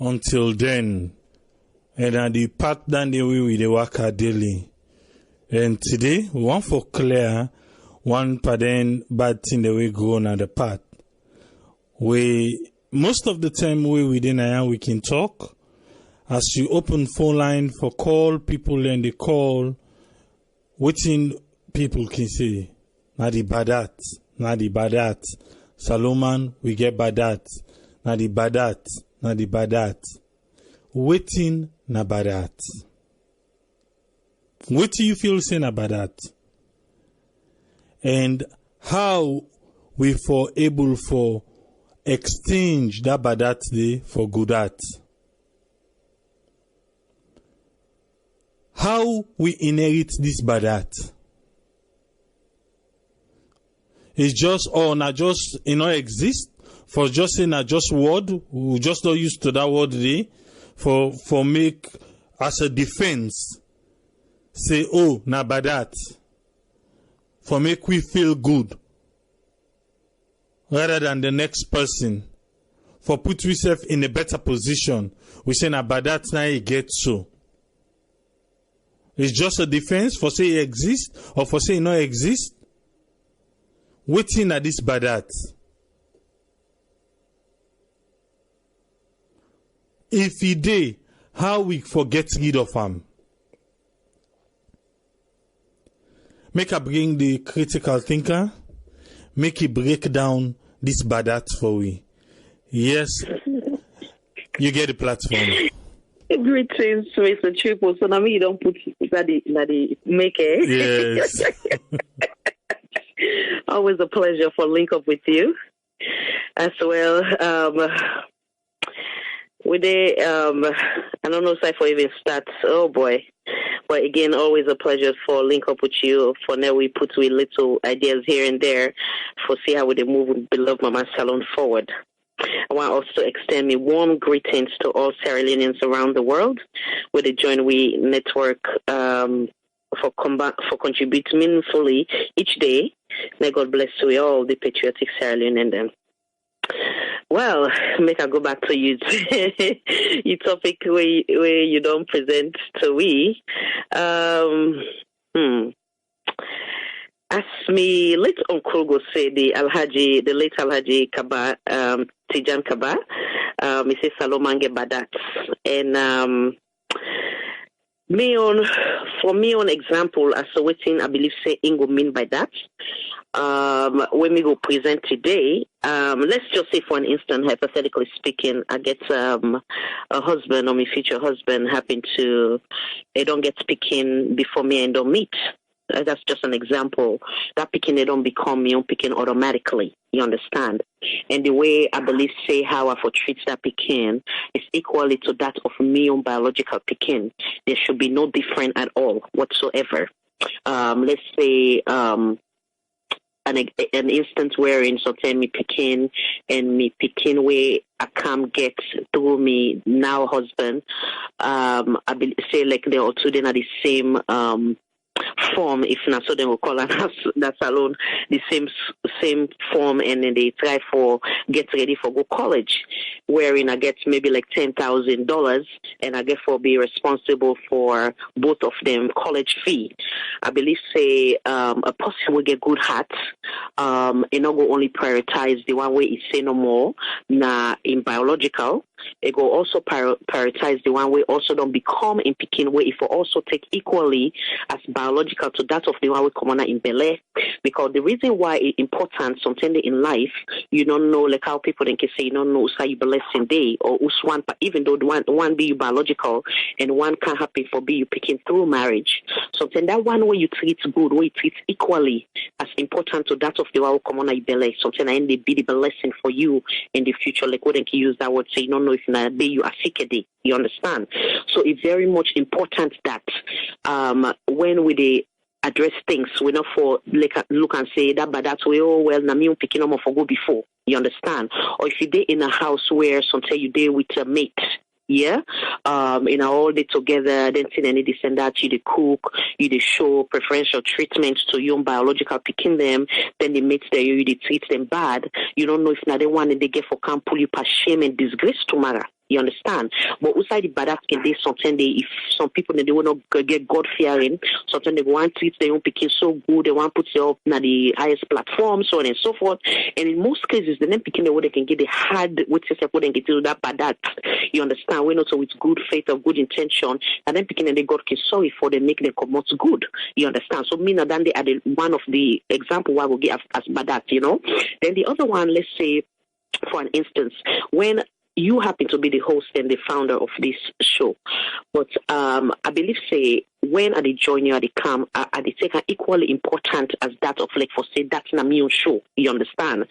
until then. And the path down the way we dey work daily. And today, we want for clear one pattern bad thing the way go on the path. We most of the time we within we can talk. As you open phone line for call people and they call, waiting people can say, Nadi badat. Salomon, we get badat. Nadi badat. Waiting na badat. What do you feel saying about that? And how we for able for exchange that badat day for goodat? How we inherit this badat? It's just not just exist for just saying not just word. We just not used to that word today for make as a defense. Say, oh, na badat. For make we feel good. Rather than the next person. For put ourselves in a better position. We say na badat na it gets so. It's just a defense for say it exists or for say it not exist. Waiting at this badat. If he dey, how we forget rid of him? Make I bring the critical thinker. Make it break down this badat for we. Yes, you get the platform. Greetings, Mr. Triple. So now you don't put that the maker. Yes. Always a pleasure for link up with you as well. With the I don't know if I even start. Oh boy. But again, always a pleasure for link up with you. For now, we put with little ideas here and there for see how we move with beloved Mama Salone forward. I want also to extend me warm greetings to all Sierra Leoneans around the world with the Join We network for contributing meaningfully each day. May God bless we all, the patriotic Sierra Leone and them. Well, make I go back to you. Your topic where you don't present to we. As me late uncle go say the late Alhaji Kaba, Tijan Kaba, me say Salomange Badat. And for me on example, as a waiting, I believe say Ingo mean by that. When we go present today, let's just say for an instant, hypothetically speaking, I get a husband or my future husband happen to, they don't get speaking before me and don't meet. That's just an example. That picking, they don't become me own picking automatically. You understand? And the way I believe say how I for treat that picking is equally to that of me own biological picking. There should be no different at all whatsoever. Let's say an instance wherein sometimes me picking and me picking where I can't get through me now husband. I say like they are two then are the same form, if not so, then we'll call that salon the same form, and then they try for get ready for go college, wherein I get maybe like $10,000, and I get for be responsible for both of them college fee. I believe say a person will get good heart, and not go only prioritize the one way it say no more. Now in biological, it go also prioritize the one way also don't become in picking way if we also take equally as biological to that of the one we come on in Bele. Because the reason why it's important sometimes in life, you don't know like how people can say you don't know how you blessing day or one, even though one be you biological and one can happen for be you picking through marriage. Sometimes that one way you treat good, way you treat equally as important to that of the one we come on in Bele. Sometimes I end be the blessing for you in the future. Like what can you use that word say you don't know if na be you a day. You understand? So it's very much important that when we address things, we not for like look and say that, but that's way. Oh well, na me picking up for go before. You understand? Or if you day in a house where sometimes you day with a mate. Yeah, all day together, then see any this and that, you the cook, you the show preferential treatments to young biological picking them, then the mates there, you the treat them bad. You don't know if now they want and they get for can pull you past shame and disgrace tomorrow. You understand? But outside the bad can they sometimes if some people they will not get God fearing, sometimes they want to treat their own picking so good, they want to put you up on the highest platform, so on and so forth. And in most cases, the name picking the way they can get the hard which is what they get to that bad that. You understand? We're not so with good faith or good intention, and then picking and they God can sorry for them, make them come out good. You understand? So me than they are the one of the example why we get as bad that, you know. Then the other one, let's say, for an instance, when you happen to be the host and the founder of this show, but I believe, say, when I join you at the camp, I take an equally important as that of like for say that's a new show. You understand?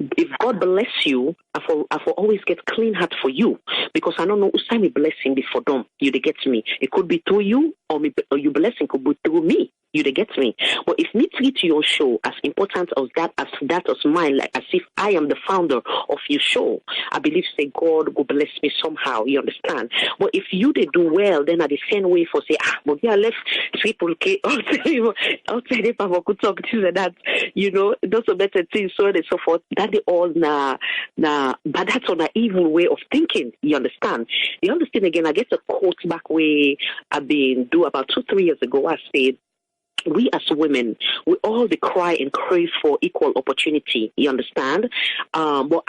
If God bless you, I for always get clean heart for you because I don't know who's time a blessing before them. You they get me. It could be through you or your blessing could be through me. You they get me. But if me treat your show as important as that as mine, like as if I am the founder of your show, I believe say God will bless me somehow. You understand? But if you they do well, then I the same way for say but yeah, left triple K outside if I could talk this and that, you know, those are better things, so on and so forth. That they all but that's on an evil way of thinking. You understand? The other thing again, I get a quote back way I've been do about 2-3 years ago. I said, we as women, we all cry and crave for equal opportunity. You understand? But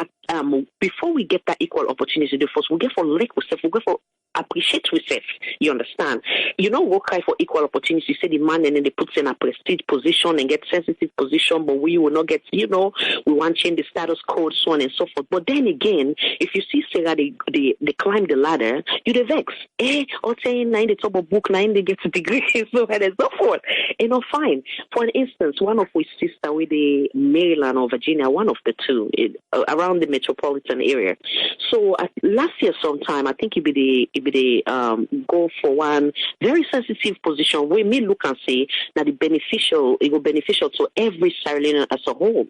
before we get that equal opportunity, first we get for like ourselves, we get for appreciate ourselves. You understand? You know, we cry for equal opportunity. You say the man and then they put in a prestige position and get sensitive position, but we will not get, you know, we want to change the status code, so on and so forth. But then again, if you see Sarah, they climb the ladder, you the vex. Or saying nine the top of book, 9 they get a degree, so on and so forth. You know, fine. For an instance, one of our sister with the Maryland or Virginia, one of the two, around the metropolitan area. So last year sometime, I think it be the go for one very sensitive position where me look and say that it will beneficial to every Sierra Leonean as a whole.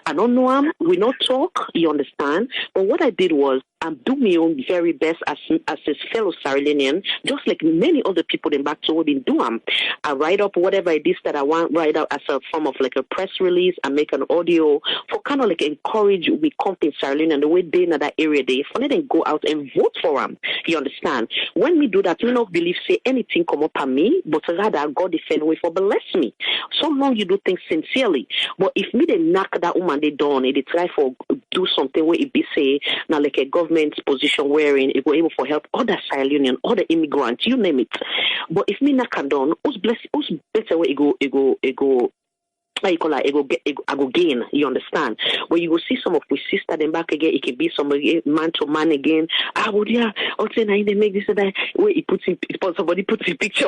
I don't know him, we not talk, you understand? But what I did was I'm doing my own very best as his fellow Sierra Leonean, just like many other people in back to what been doing. I write up whatever it is that I want, write out as a form of like a press release. I make an audio for kind of like encourage we come in Sierra Leone and the way they in that area they for them go out and vote for them. You understand? When we do that, we not believe say anything come up on me, but rather God defend way for bless me. So long you do things sincerely. But if me they knock that woman they down, they try for do something where it be say now like a government position wherein it will able for help other Sierra Leonean, other immigrants, you name it. But if me knock down, who's better way it go I go gain, you understand? When you will see some of we sister then back again, it can be somebody man to man again. Would yeah, also now they make this and that where he puts in somebody puts in picture.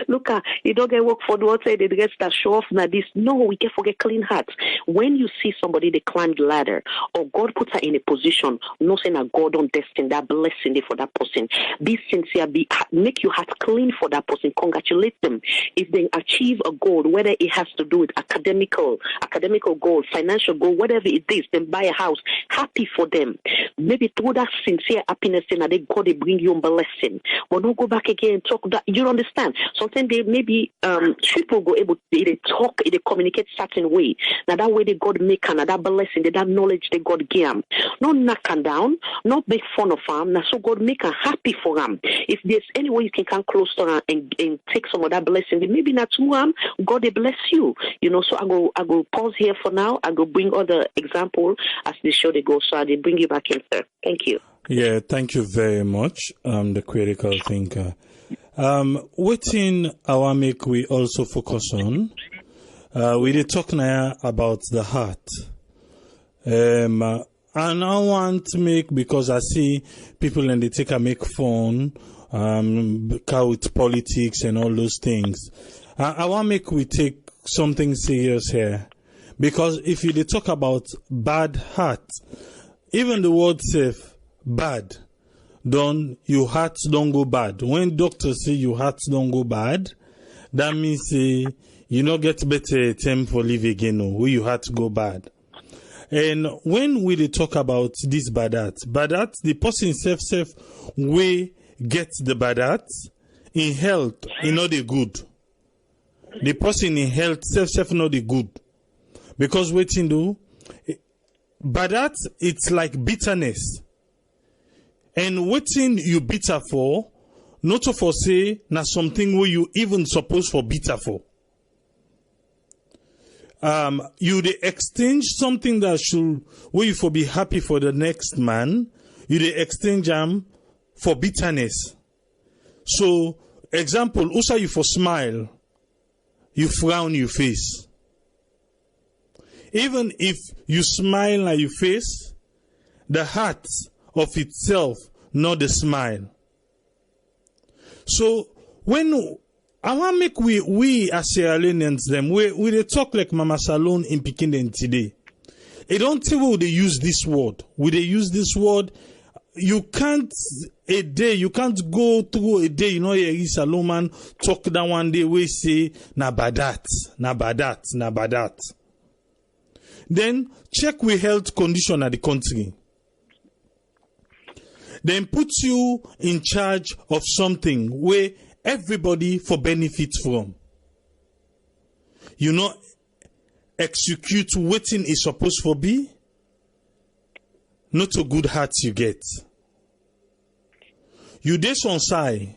Look you don't get work for the outside, they get that show off now this. No, we can forget clean hearts. When you see somebody they climb the ladder or God puts her in a position, no saying that God don't destine that blessing there for that person. Be sincere, make your heart clean for that person. Congratulate them. If they achieve a goal, whether it has to do with academical goal, financial goal, whatever it is, then buy a house. Happy for them. Maybe through that sincere happiness, and they God they bring you a blessing. But don't go back again and talk that you understand. Sometimes they maybe people go able to they talk, they communicate certain way. Now that way they God make and that blessing, that knowledge they God give them. Not knock them down, not make fun of them. Now so God make them happy for them. If there's any way you can come close to them and take some of that blessing, then maybe not to them, God they bless you. You know, so I go pause here for now. I go bring other example as the show they go. So I will bring you back in, sir. Thank you. Yeah, thank you very much. The critical thinker. Within our make we also focus on. We did talk now about the heart. And I want to make because I see people and they take a make fun, with politics and all those things. I want to make we take something serious here, because if you talk about bad heart, even the word safe bad, your heart don't go bad. When doctors say your heart don't go bad, that means you not get better time for live again, or your heart go bad. And when we talk about this bad heart, the person self we get the bad heart in health, not the good. The person in health self not the good, because waiting do, but that it's like bitterness. And waiting you bitter for, not to for say, na something where you even supposed for bitter for. You they exchange something that should, where you for be happy for the next man, you they exchange them for bitterness. So, example, also you for smile, you frown your face. Even if you smile on your face, the heart of itself, not the smile. So, when I want to make we as Sierra Leoneans them, we they talk like Mama Salone in Pekin today. I don't think we they use this word. We they use this word. You can't go through a day, you know, a Salone man talk that one day, we say, na badat. Then check with health condition at the country. Then put you in charge of something where everybody for benefit from. You know, execute waiting is supposed to be. Not a good heart you get. You this on side.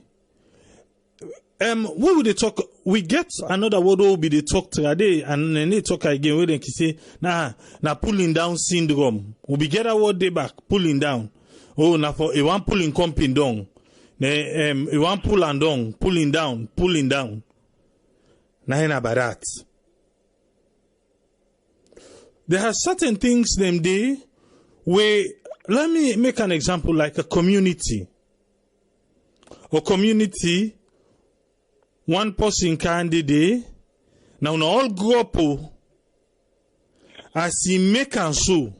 What would they talk? We get another word will be they talk today and then they talk again where they say, na pulling down syndrome. We be get a word they back, pulling down. Oh, na for a one pulling comping down. A one pull and down, pulling down. Na about that. There are certain things them day where, let me make an example like a community. A community, one person candidate, now all grow up as he make and so.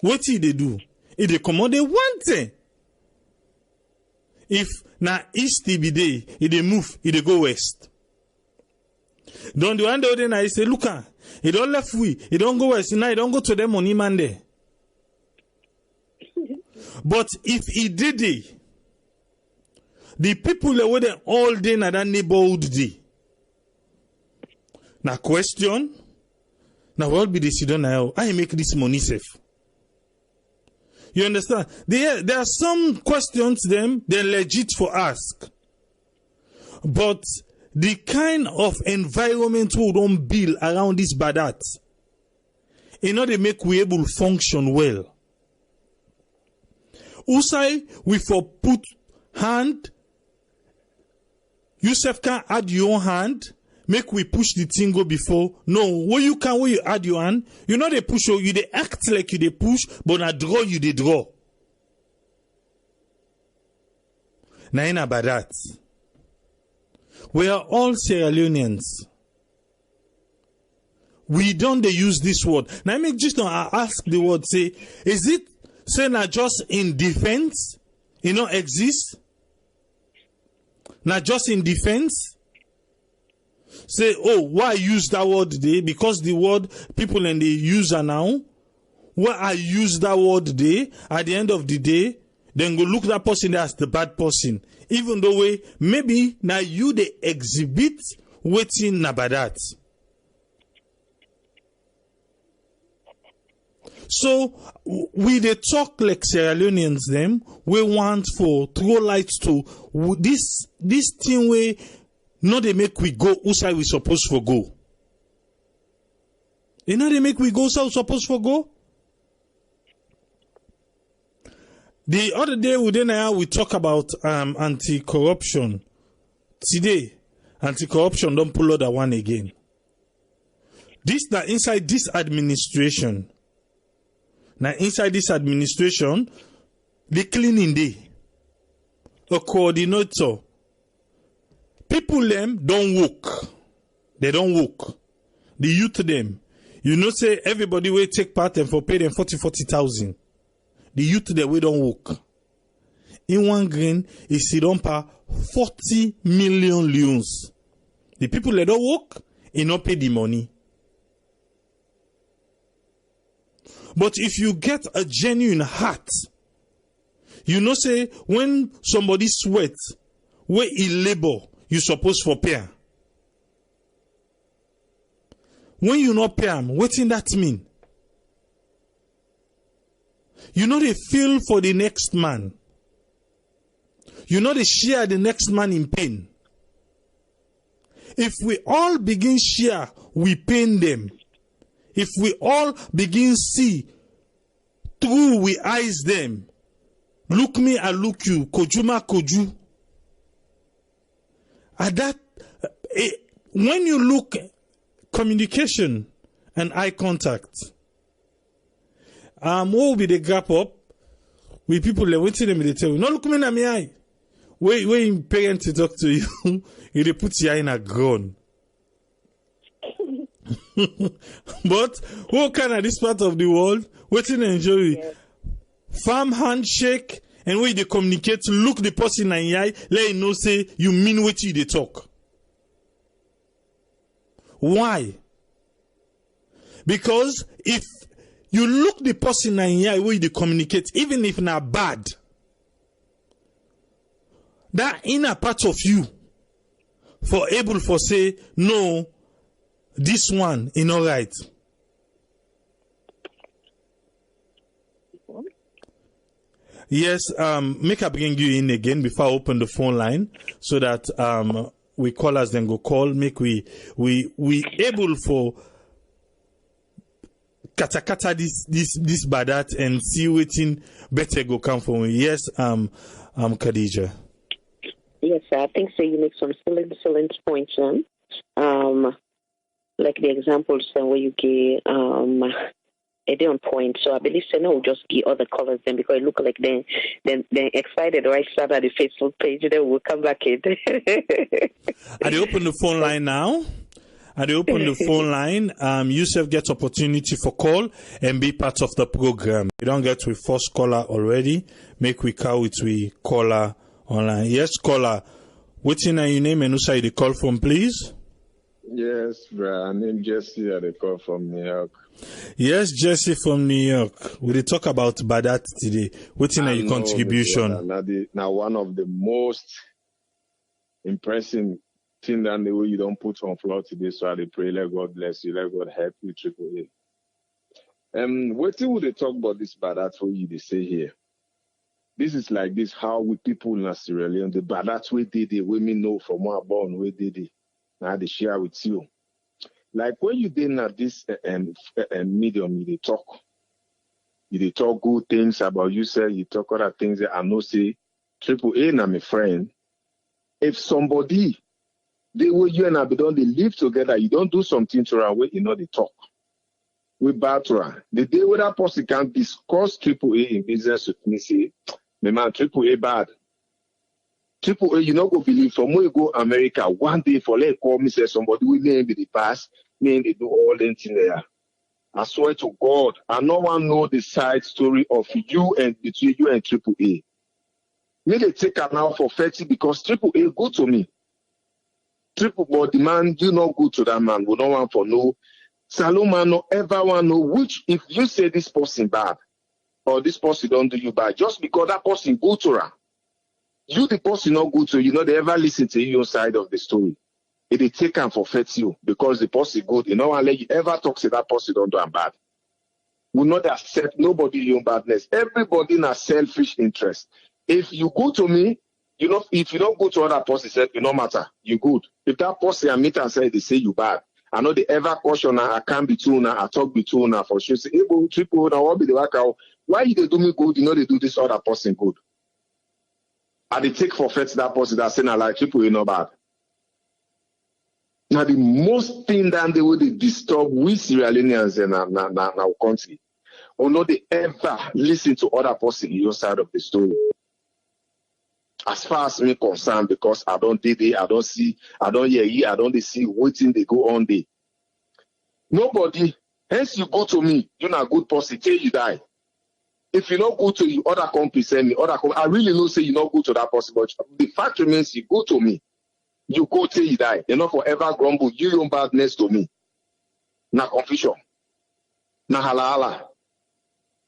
What did they do? If they come on, they want it. If na east be day, if they move, if they go west. Don't do one day I say, look, he don't left we, he don't go west, now he don't go to them on him and there. But if he did it, the people that were there all day na that neighborhood day. Now question, now what be the decision now? I make this money safe. You understand? There are some questions them they're legit for ask. But the kind of environment we don't build around this badat, in order to make we able function well. Usai we for put hand. Yourself can add your hand, make we push the thing go before. No, where you add your hand, you know they push you they act like you they push, but na draw you they draw. Naina about that. We are all Sierra Leoneans. We don't they use this word. Now I make just now ask the word, say, is it say na just in defense? You know exist? Not just in defense. Say, oh, why use that word today? Because the word people and they use are now. Why I use that word today? At the end of the day, then go look that person as the bad person. Even though maybe now you they exhibit waiting nabadat. So we they talk like Sierra Leoneans them. We want for throw lights to this thing way. No, they make we go outside we supposed to go. You know they make we go outside we supposed to go. The other day we talk about anti-corruption. Today, anti-corruption don't pull out that one again. This that inside this administration. Now, inside this administration, the cleaning day, a coordinator, people them don't work. They don't work. The youth them, you know, say everybody will take part and for pay them 40,000. The youth them we don't work. In one green, is sit on par 40 million leons. The people that don't work, they not pay the money. But if you get a genuine heart, you know say when somebody sweat, where he labor, you supposed for pay. When you not pay him, what in that mean? You know they feel for the next man. You know they share the next man in pain. If we all begin share, we pain them. If we all begin see through, we eyes them. Look me, I look you. Kojuma, koju. At that, when you look, communication and eye contact. What will be the gap up with people that waiting them they tell you, no look me in my eye. When parents talk to you, they put your eye in a gun. But who can at this part of the world waiting and enjoy it? Farm handshake and when they communicate, look the person in the eye, let him know say you mean what you they talk. Why? Because if you look the person in the eye where they communicate, even if not bad, that inner part of you for able for say no, this one is not right. Yes, make I bring you in again before I open the phone line so that we callers then go call. Make we able for kata this badat and see waiting better go come for me. Yes, Khadija. Yes, I think so. You make some excellent points on, like the examples where you give a day on point. So I believe Senna will just give other colors then because it look like then excited right start at the Facebook page. Then we'll come back in. Are they open the phone line now? Are they open the phone line? Yusuf gets opportunity for call and be part of the program. You don't get with first caller already. Make we call with we caller online. Yes, caller. What's in your name and who say the call from, please? Yes, bro. My name Jesse. I call from New York. Yes, Jesse from New York. We talk about Badat today. What's in your contribution? Now, one of the most impressive thing that the way you don't put on floor today. So I pray, let God bless you, let God help you, Triple A. What would they talk about this Badat for you? They say here. This is like this. How we people in Sierra Leone, the Badat way did it. Women know from where born where did it. Now they share with you. Like when you did at this medium, you talk good things about you, say you talk other things that I know say Triple A and I'm a friend. If somebody they way you and I don't they live together, you don't do something to her, you know they talk. We battle. The day where that person can discuss Triple A in business with me, say, my man, Triple A bad. Triple A, you not go believe from where you go America one day for let call me say somebody will name the past, name they do all that thing there. I swear to God, I no one know the side story of you and between you and Triple A. Me they take her now for 30 because Triple A good to me. Triple but the man, you not good to that man. We don't want for no Salone no ever want know which if you say this person bad or this person don't do you bad, just because that person good to her. You, the person not good to you, know they ever listen to your side of the story. It they take and forfeit you because the person good. You know, and let you ever talk to that person don't do and bad. Will not accept nobody your badness. Everybody in a selfish interest. If you go to me, you know, if you don't go to other person, said it no matter. You good. If that person I meet and say they say you bad. I know they ever caution I can't be true now, I talk be true now for sure. Say, hey, bro, Triple, now what be the work out? Why you they do me good? You know they do this other person good. And they take forfeit that person that say now like Triple, you know bad. Now the most thing that they would disturb we Sierra Leoneans in our country. Or not they ever listen to other person in your side of the story. As far as me concerned, because I don't did it, I don't see, I don't hear, I don't see waiting they go on there. Nobody, hence you go to me, you're not a good person, till you die. If you not go to you, other companies send me, I really know say you not go to that person, but the fact remains you go to me, you go till you die. You're not forever grumble, you don't badness to me. Na confusion, na halala,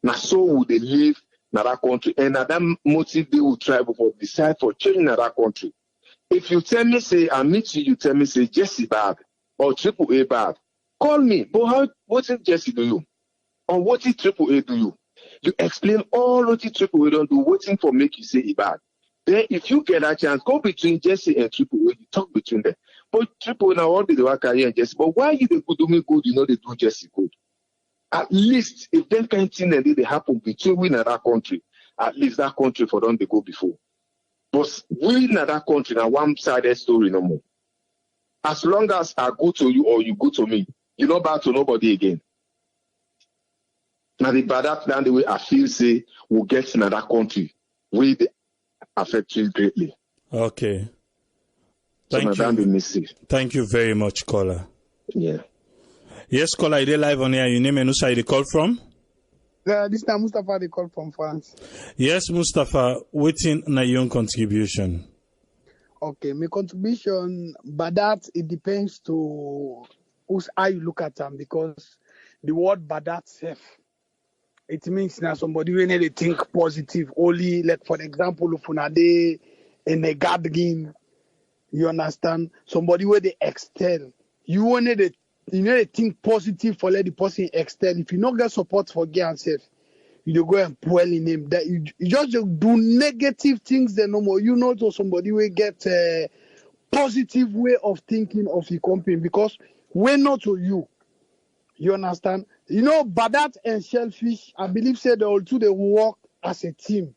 na so would they live in that country, and that motive they will try before decide for changing that country. If you tell me say I meet you, you tell me say Jesse bad or Triple A bad, call me. But what did Jesse do you? Or what did Triple A do you? You explain all what the triple we don't do, waiting for make you say it bad. Then if you get a chance, go between Jesse and triple when you talk between them. But triple now all the work and Jesse. But why you they could do me good, you know they do Jesse good. At least if that kind of thing and they happen between we and that country, at least that country for them they go before. But we in that country now one-sided story no more. As long as I go to you or you go to me, you're not bad to nobody again. Now the bad plan the way I feel say we'll get in another country will affect you greatly. Okay. Thank you. Thank you very much, caller. Yeah. Yes, caller, you live on here. Your name and who side you call from? This time Mustafa they call from France. Yes, Mustafa, waiting na your contribution. Okay, my contribution, but that it depends to how you look at them, because the word badat self, it means now somebody when they think positive only, like for example, if una dey in a gathering, you understand, somebody where they excel, you need to think positive for let the person excel. If you not get support for gay and self, you go and pull in him. That you just do negative things. Then no more. You know, to somebody will get a positive way of thinking of the company, because we're not to you. You understand? You know, Badat and Shellfish, I believe, said they all two they work as a team.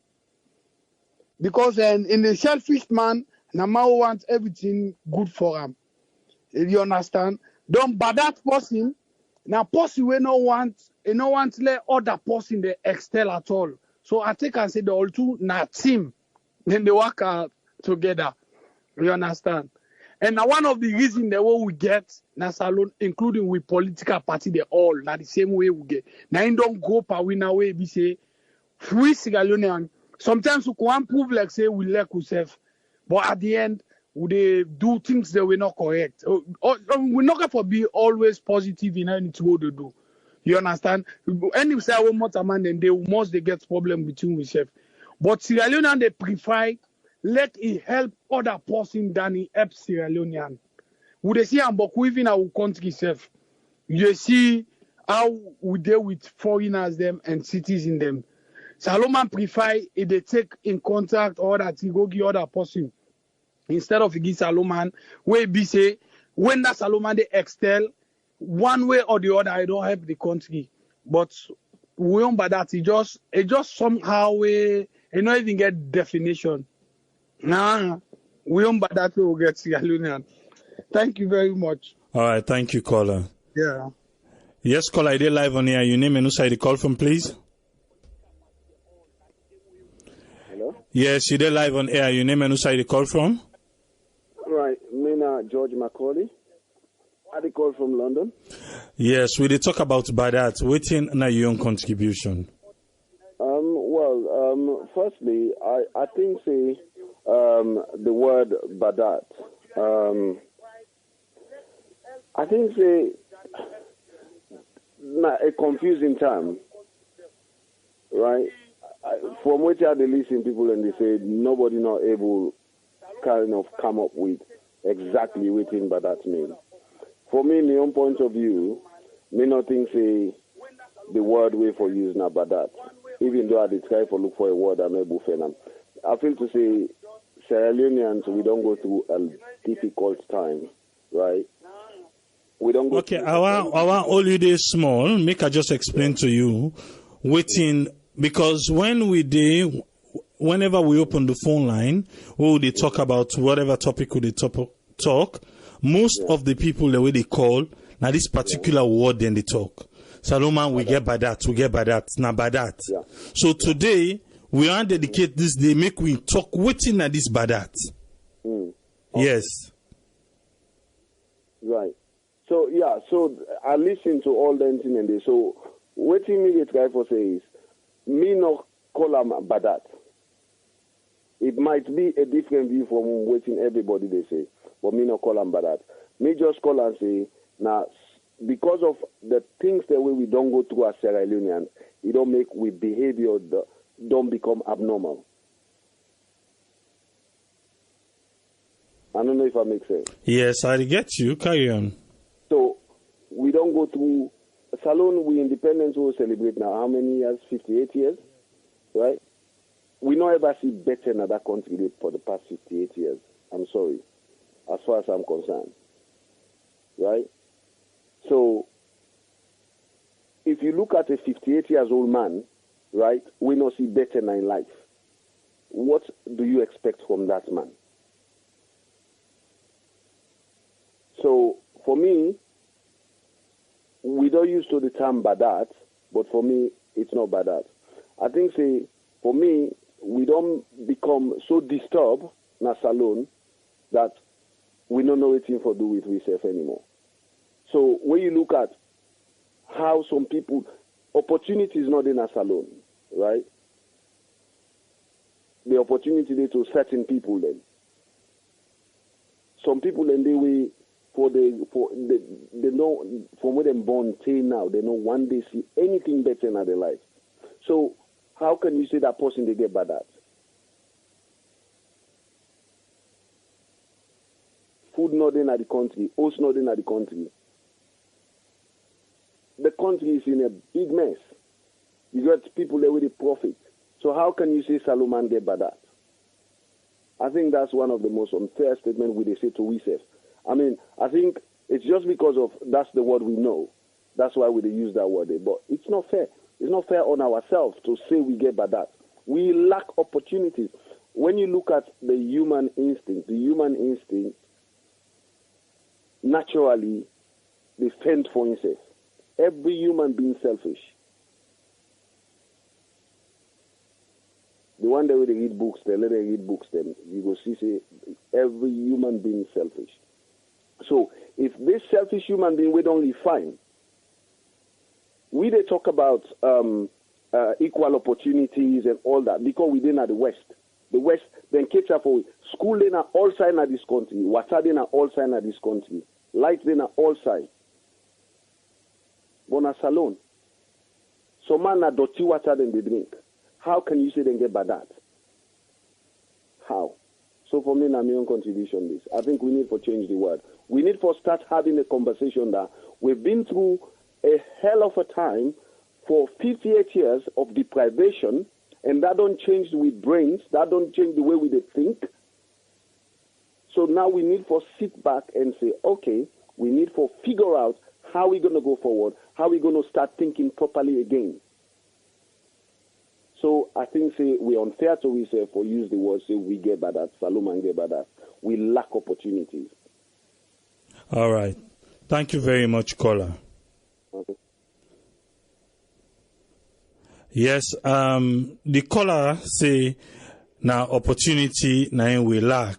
Because in the Shellfish man, Namao wants everything good for him. You understand? Don't Badat person. Now, person we no want to let other person they excel at all. So I think I say the all two na team. Then they work out together. You understand? And now one of the reasons that what we get na Salone, including with political party, they all na the same way we get. Now you don't go per winner way we say free Sierra Leonean. Sometimes we can prove like say we like ourselves, but at the end they do things that were not correct. We're not going to be always positive in anything what they do. You understand? Any say one more time and then they get problem between themselves. But Sierra Leonean they prefer let it help other person than it help Sierra Leonean. Would they see but within our country itself? You see how we deal with foreigners them and citizens them. Salome prefer if they take in contact or that he go give other person. Instead of give Salome, where be say when that Salome they excel one way or the other, I don't help the country. But we don't by that it just somehow we not even get definition. Nah, we don't by that we will get Sierra Leonean. Thank you very much. All right, thank you, caller. Yeah. Yes, caller, I did live on here. Your name and who side you call from, please? Hello? Yes, you did live on air. Your name and who side you call from? Right, Mina George Macaulay. I call from London. Yes, we did talk about Badat. Waiting na your own contribution. Firstly, I think the word Badat. I think a confusing term, right? From which I listen people and they say nobody not able kind of come up with exactly what Badat means. For me, my own point of view, me not think say the word way for use na Badat. Even though I did try to look for a word I'm able to I feel to say Sierra Leoneans, we don't go through a difficult time, right? We don't go. Okay, our holiday small. Make I just explain to you, waiting because whenever we open the phone line, we will talk about whatever topic we talk. Most of the people the way they call now this particular word then they talk. Salome, we get by that, now by that. Yeah. So today we are dedicate this day, make we talk waiting at this by that. Okay. Yes. Right. So I listen to all them thing and they so waiting me try for say is me no call them Badat. It might be a different view from waiting everybody they say, but me no call them Badat. Me just call and say now because of the things that we don't go through as Sierra Leoneans, it don't make we behavior don't become abnormal. I don't know if I make sense. Yes, I get you. Carry on. So we don't go through Salone, we independence will celebrate now. How many years? 58 years, right? We not ever see better in other country for the past 58 years. I'm sorry, as far as I'm concerned, right? So, if you look at a 58 years old man, right, we not see better in life. What do you expect from that man? So, for me, we don't use to the term badat, but for me, it's not badat. I think, say, for me, we don't become so disturbed na Salone that we don't know anything for do with ourselves anymore. So when you look at how some people, opportunity is not in a Salone, right? The opportunity there to certain people then. Some people then they way they know from where them born till now, they know one day see anything better in their life. So how can you say that person they get bad at? Food not in the country, host not in the country. The country is in a big mess. You got people there with the profit. So how can you say Salome get bad at? I think that's one of the most unfair statements we say to ourselves. I mean, I think it's just because of that's the word we know. That's why we use that word there. But it's not fair. It's not fair on ourselves to say we get bad at. We lack opportunities. When you look at the human instinct naturally they fend for himself. Every human being selfish. The one that they read books, they let them read books, then you go see say every human being selfish. So if this selfish human being we don't refine, we they talk about equal opportunities and all that because we didn't at the West. The West then cater for school in all sides of this country, water in all sides of this country, light in all sides. But na Salone, some man na dirty water than they drink. How can you say they get bad at? How? So for me, na my own contribution this. I think we need to change the word. We need to start having a conversation that we've been through a hell of a time for 58 years of deprivation, and that don't change with brains, that don't change the way we think. So now we need to sit back and say, okay, we need to figure out how we're going to go forward, how we're going to start thinking properly again. So I think, say, we're unfair to ourselves for use the word, say, we get bad at, Salome get bad at. We lack opportunities. All right. Thank you very much, caller. Okay. Yes, the caller say, now opportunity, now we lack,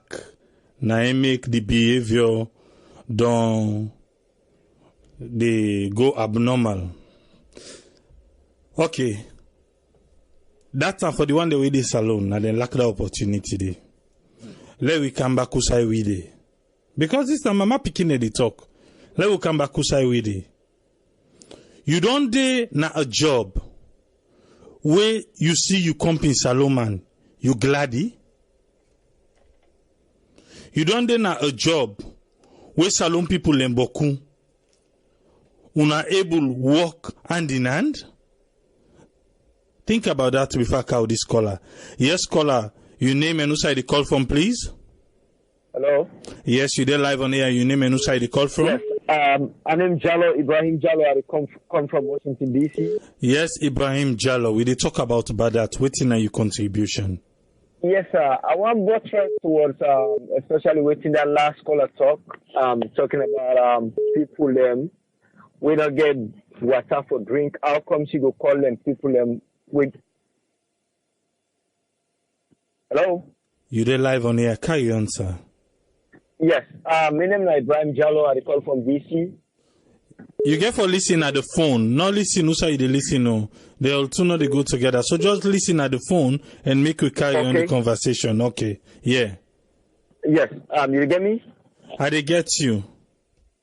now make the behavior don't they go abnormal. Okay. That's for the one that we did Salone, and then lack the opportunity there. Let we come back usai with it. Because this time mama picking the talk. Let we come back usai with it. You don't do na a job where you see you come in Salome, you gladdy. You don't do na a job where Salone people in Boku una able work hand in hand. Think about that before I call this caller. Yes, caller, your name and who side the call from, please? Hello? Yes, you're there live on air. Your name and who side the call from? Yes, my name is Ibrahim Jallo. I come from Washington, D.C. Yes, Ibrahim Jallo. We did talk about that. Waiting on your contribution. Yes, sir. I want both trends towards, especially waiting that last caller talk, talking about people we don't get water for drink. How come she go call them people with? Hello? You there live on air? Can you answer? Yes. My name is Ibrahim Jallo. I call from DC. You get for listen at the phone. Not listen who say they listen. No, they all two know they go together. So just listen at the phone and make we carry on the conversation. Okay. Yeah. Yes. You get me? I they get you.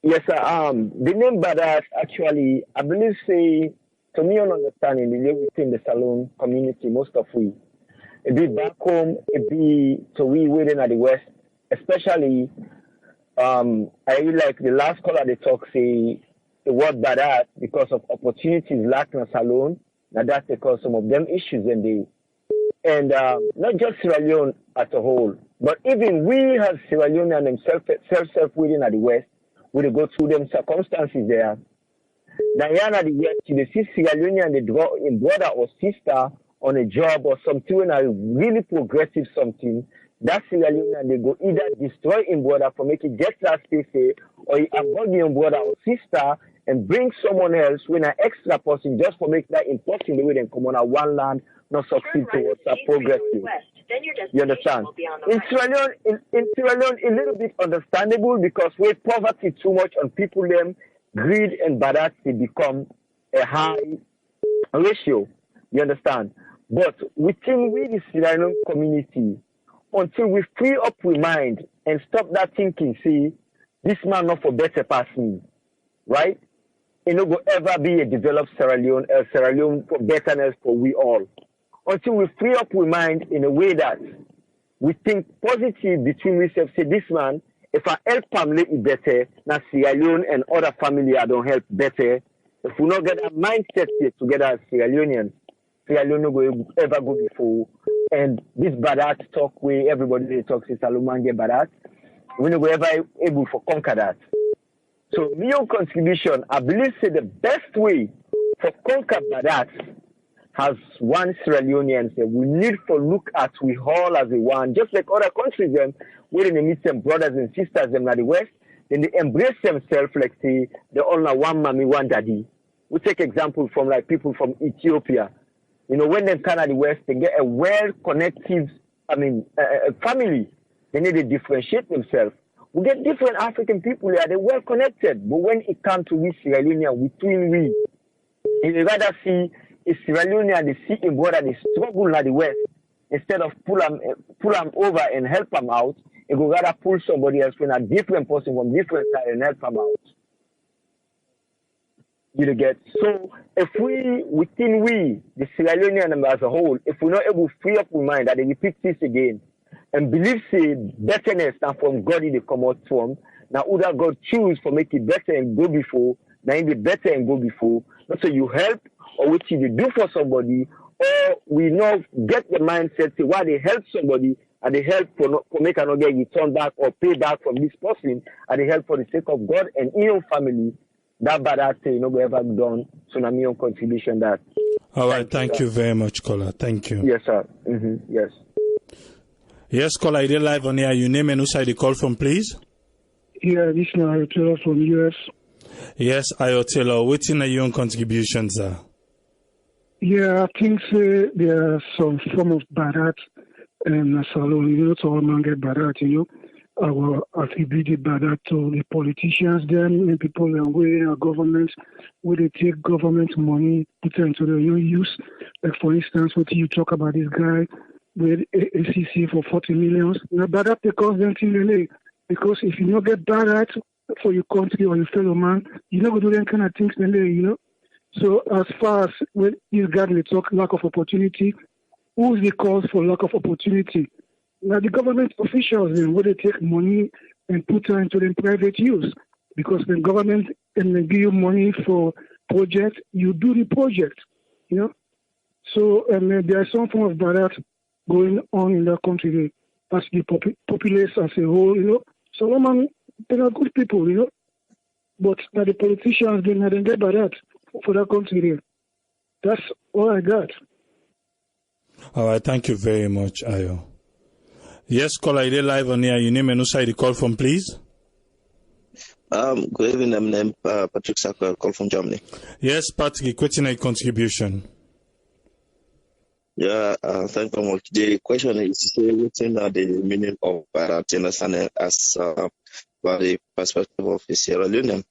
Yes, sir. The name Badat actually, I believe, say, to me, on understanding, the way within the Salone community, most of we, it be back home, it be to we within at the West, especially, I like the last caller they talk, say, the word Badat because of opportunities lack in Salone. Now that's because some of them issues and not just Sierra Leone as a whole, but even we as Sierra Leone and themselves within at the West, we go through them circumstances there. Now here at the West, you see Sierra Leone and they draw in brother or sister on a job or something when a really progressive something. That Sierra Leone and they go either destroy in brother for make it get that space or you avoid your brother or sister and bring someone else when an extra person just for make that impossible the way they come on a one land not succeed towards a progressive. You understand? In Sierra Leone, a little bit understandable because we poverty too much on people them, greed and badass become a high ratio. You understand? But within we the Sierra Leone community, until we free up our mind and stop that thinking, see, this man not for better past me, right? It no go ever be a developed Sierra Leone for betterness for we all. Until we free up our mind in a way that we think positive between ourselves, say this man, if I help family it better, now Sierra Leone and other family I don't help better. If we not get a mindset here together as Sierra Leoneans, Sierra Leone no go ever go before. And this Badat talk way everybody they talk say Salome get Badat, we no go ever able to conquer that. So my own contribution, I believe say the best way for conquer Badat as one Sierra Leonean say we need to look at we all as a one, just like other countries them, where they meet them brothers and sisters them in the West, then they embrace themselves like say they all now one mommy, one daddy. We take example from like people from Ethiopia. You know, when they come at the West, they get a well-connected, family. They need to differentiate themselves. We get different African people here, they're well-connected. But when it comes to we Sierra Leonean, you rather see a Sierra Leonean, they see a brother, they struggle at the West. Instead of pull them over and help them out, you go rather pull somebody else when a different person from different side and help them out. You get so if we within we the Sierra Leonean as a whole, if we're not able to free up our mind that they repeat this again and believe say betterness that from God they come out from, now other God choose for make it better and go before, now in the better and go before. Not so you help or what you do for somebody, or we not get the mindset say why they help somebody and they help for make another get return back or pay back from this person and they help for the sake of God and in your family. That bad thing, you know, we ever done. So now, my own contribution that. All right, thank you very much, caller. Thank you. Yes, sir. Yes. Yes, caller, you're live on here. Your name and who side you call from, please? Yeah, this is Ayotela from US. Yes, Ayotela, what's in your own contributions, sir? Yeah, I think there are some form of Barat and Salone. You know, to all man get Barat, you know. I will attribute Badat to the politicians then and people in our government where they take government money, put it into their own use. Like for instance, what you talk about this guy with ACC for 40 million. Now Badat they cost them in LA because if you don't get Badat for your country or your fellow man, you're not gonna do that kind of things in LA, you know. So as far as when these guys they talk lack of opportunity, who's the cause for lack of opportunity? Now the government officials where they take money and put it into the private use because the government can give you money for project, you do the project, you know. So there is some form of Barat going on in that country as the populace as a whole, you know. So they are good people, you know. But now the politicians they not get Barat for that country. That's all I got. All right, thank you very much, Ayo. Yes, caller, you're live on here. Your name and who side you call from, please? Good evening. I'm named Patrick Saka, call from Germany. Yes, Patrick, question a contribution. Yeah, thank you very much. The question is what's the meaning of Barat understanding as by the perspective of the Sierra Leone.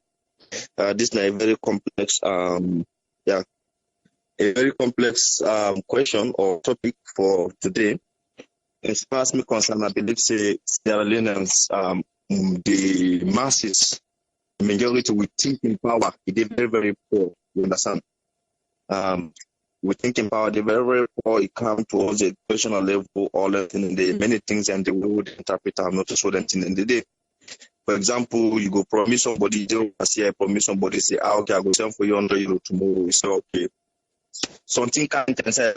This is a very complex a very complex question or topic for today. As far as me concerned, I believe say Sierra Leoneans, the masses, the majority, we think in power. It is very, very poor. You understand? We think in power. They're very, very poor. It comes towards the educational level, all that, and the many things, and the way we interpret our not to show them in the day. For example, you go promise somebody, you say, promise somebody, say, okay, I go send for you €100 tomorrow. You say, okay. Something can't say,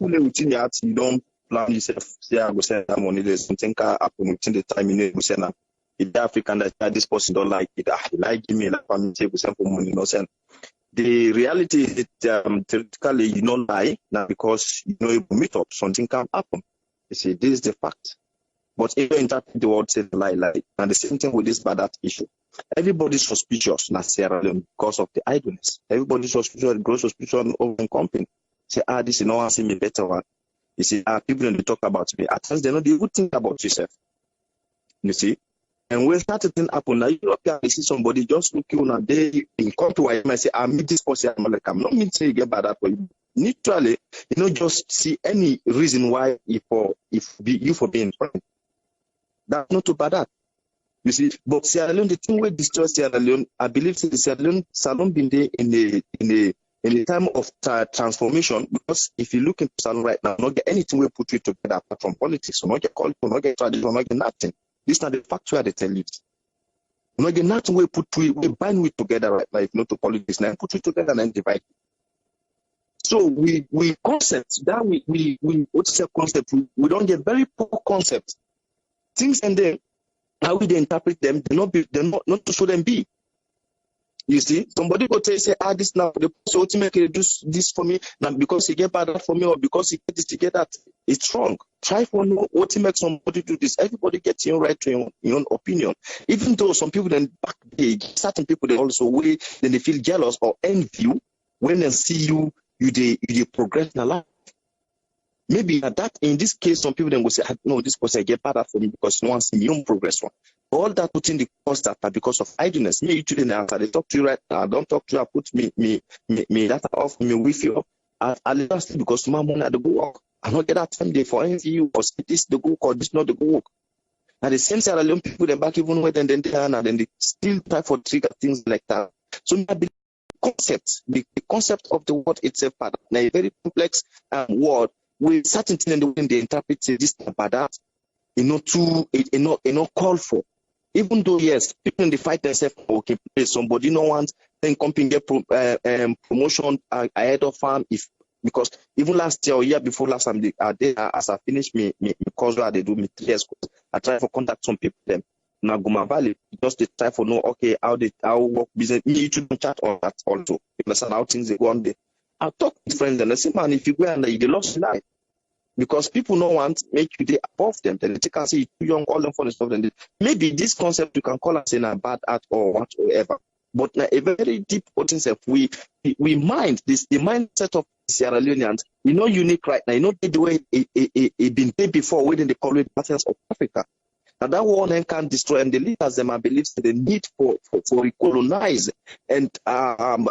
within the heart, you don't plan yourself, say, I go send that money, there's something can happen within the time, you go send that. If the African that this person don't like it, he like me, like family, say, go send for money, no send. The reality is that theoretically, you don't lie, now because you know you meet up, something can happen. You see, this is the fact. But if you interpret the word say lie, and the same thing with this Badat issue. Everybody's suspicious, not Sierra Leone, because of the idleness. Everybody's suspicious, gross suspicion of the company. Say, this is no one see me better one. You see, people when they talk about me, at times they know the good thing about yourself. You see? And when that thing happen, now you look at see somebody just looking on a day in come to where I say, I meet this person, I'm like, I'm not mean to get bad for you. Neutrally, you know, just see any reason why you for being friend. That's not too bad. You see, but Sierra Leone, the thing we destroy Sierra Leone, I believe the Sierra Leone Salone been there in the time of transformation. Because if you look into Salone right now, not get anything we put you together apart from politics, not get culture, not get tradition, not get nothing. This is not the fact where they tell you. Not get nothing we put we bind with together right now. If not to politics, now put it together and divide. So we concept that we what's the concept? We don't get very poor concept. Things and then how we interpret them, not to show them be. You see, somebody go tell you, say, this now, the person ultimately do this for me, now because he get bad for me, or because he get this, he get that. It's wrong. Try for know what to make somebody do this. Everybody gets your right to your own opinion. Even though some people then back there, certain people they also then they feel jealous or envy you when they see you progress in life. Maybe that in this case, some people then will say, no, this person get better for me because no one see me on progress one. All that put in the cost that are because of idleness. Me, you today now, I talk to you right now. I don't talk to you. I put me that off me with you. I last because my money at the go work. I don't get that time there for anything you or this the go or this not the go work. Now the same Sierra Leone people then back even when then they are now then they still try for trigger things like that. So maybe the concept of the word itself, now a very complex word. With certain things in the way they interpret this about that, call for. Even though yes, people in the fight themselves, okay, somebody no wants then company get promotion ahead of farm because even last year or year before last time as I finished me course where they do me 3 years course, I try for contact some people them. Now Guma Valley just they try for know okay how work business me to chat on that also. You understand how things they go on there. I talk with friends and I say, man, if you go and they lost life. Because people don't want to make you above them. Then they can say you're too young, all them for the stuff. Maybe this concept you can call us in a bad art or whatsoever. But a very deep concept, we mind this, the mindset of Sierra Leoneans, unique right now. The way it been paid before within the colonial patterns of Africa. Now that one can destroy, and the leaders them I believe the need for recolonize and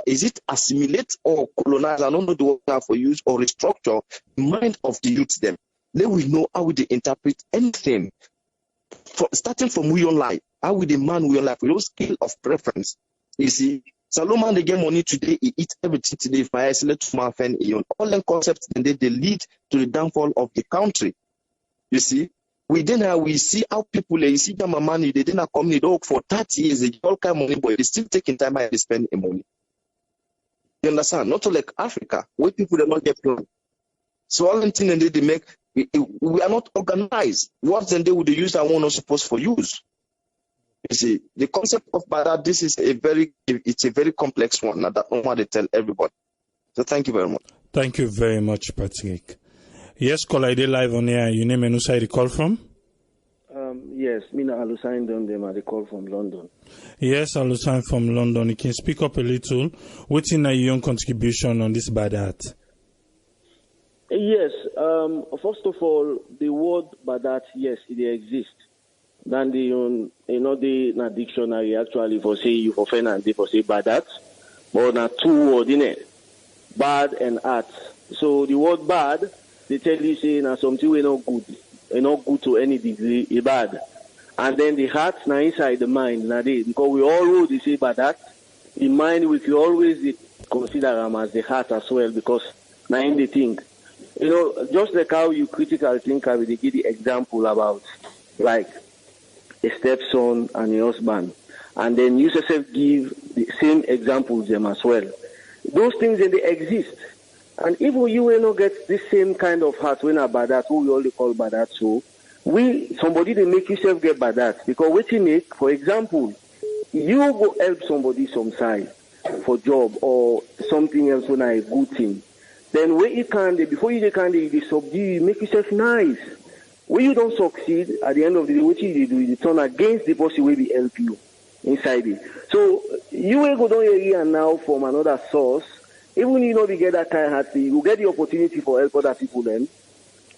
is it assimilate or colonize? I don't know the word for use or restructure the mind of the youth them. Then we know how they interpret anything. Starting from we on life, how we demand we on life with no skill of preference. You see, Salone they get money today, he eat everything today. If I isolate to my friend, all the concepts and they lead to the downfall of the country. You see. We see how people you see them money, they didn't come in dog for 30 years, they get all kind of money, but they still taking time and they spend money. You understand? Not like Africa, where people do not get plan. So all the things they make, we are not organized. What then they would use that one not supposed for use. You see, the concept of Badat, this is a very complex one. Now that I want to tell everybody. So thank you very much. Thank you very much, Patrick. Yes, call ID live on air. You name and who side you call from? Yes, Mina Alusain Dondem, I call from London. Yes, Alusain from London. You can speak up a little. What's in your own contribution on this Badat? Yes, first of all, the word Badat, yes, it exists. Then the dictionary actually for say you offend and they for say Badat, but not two words in it, bad and art. So the word bad, they tell you say na something we not good to any degree, it's bad. And then the heart now inside the mind, now because we always say Badat, the mind we can always consider them as the heart as well, because now in the thing. Just like how you critical thinker will give the example about like a stepson, and a husband. And then you yourself give the same example to them as well. Those things, they exist. And if you will not get the same kind of heart when about that, who we only call bad that, so somebody they make yourself get bad that. Because what you make, for example, you go help somebody some side for job or something else when a good thing. Then when you can, before you can, you subdue, you make yourself nice. When you don't succeed, at the end of the day, what you do, you turn against the person who will help you inside it. So you will go down here now from another source. Even you know we get that kind heart, you will get the opportunity for help other people then.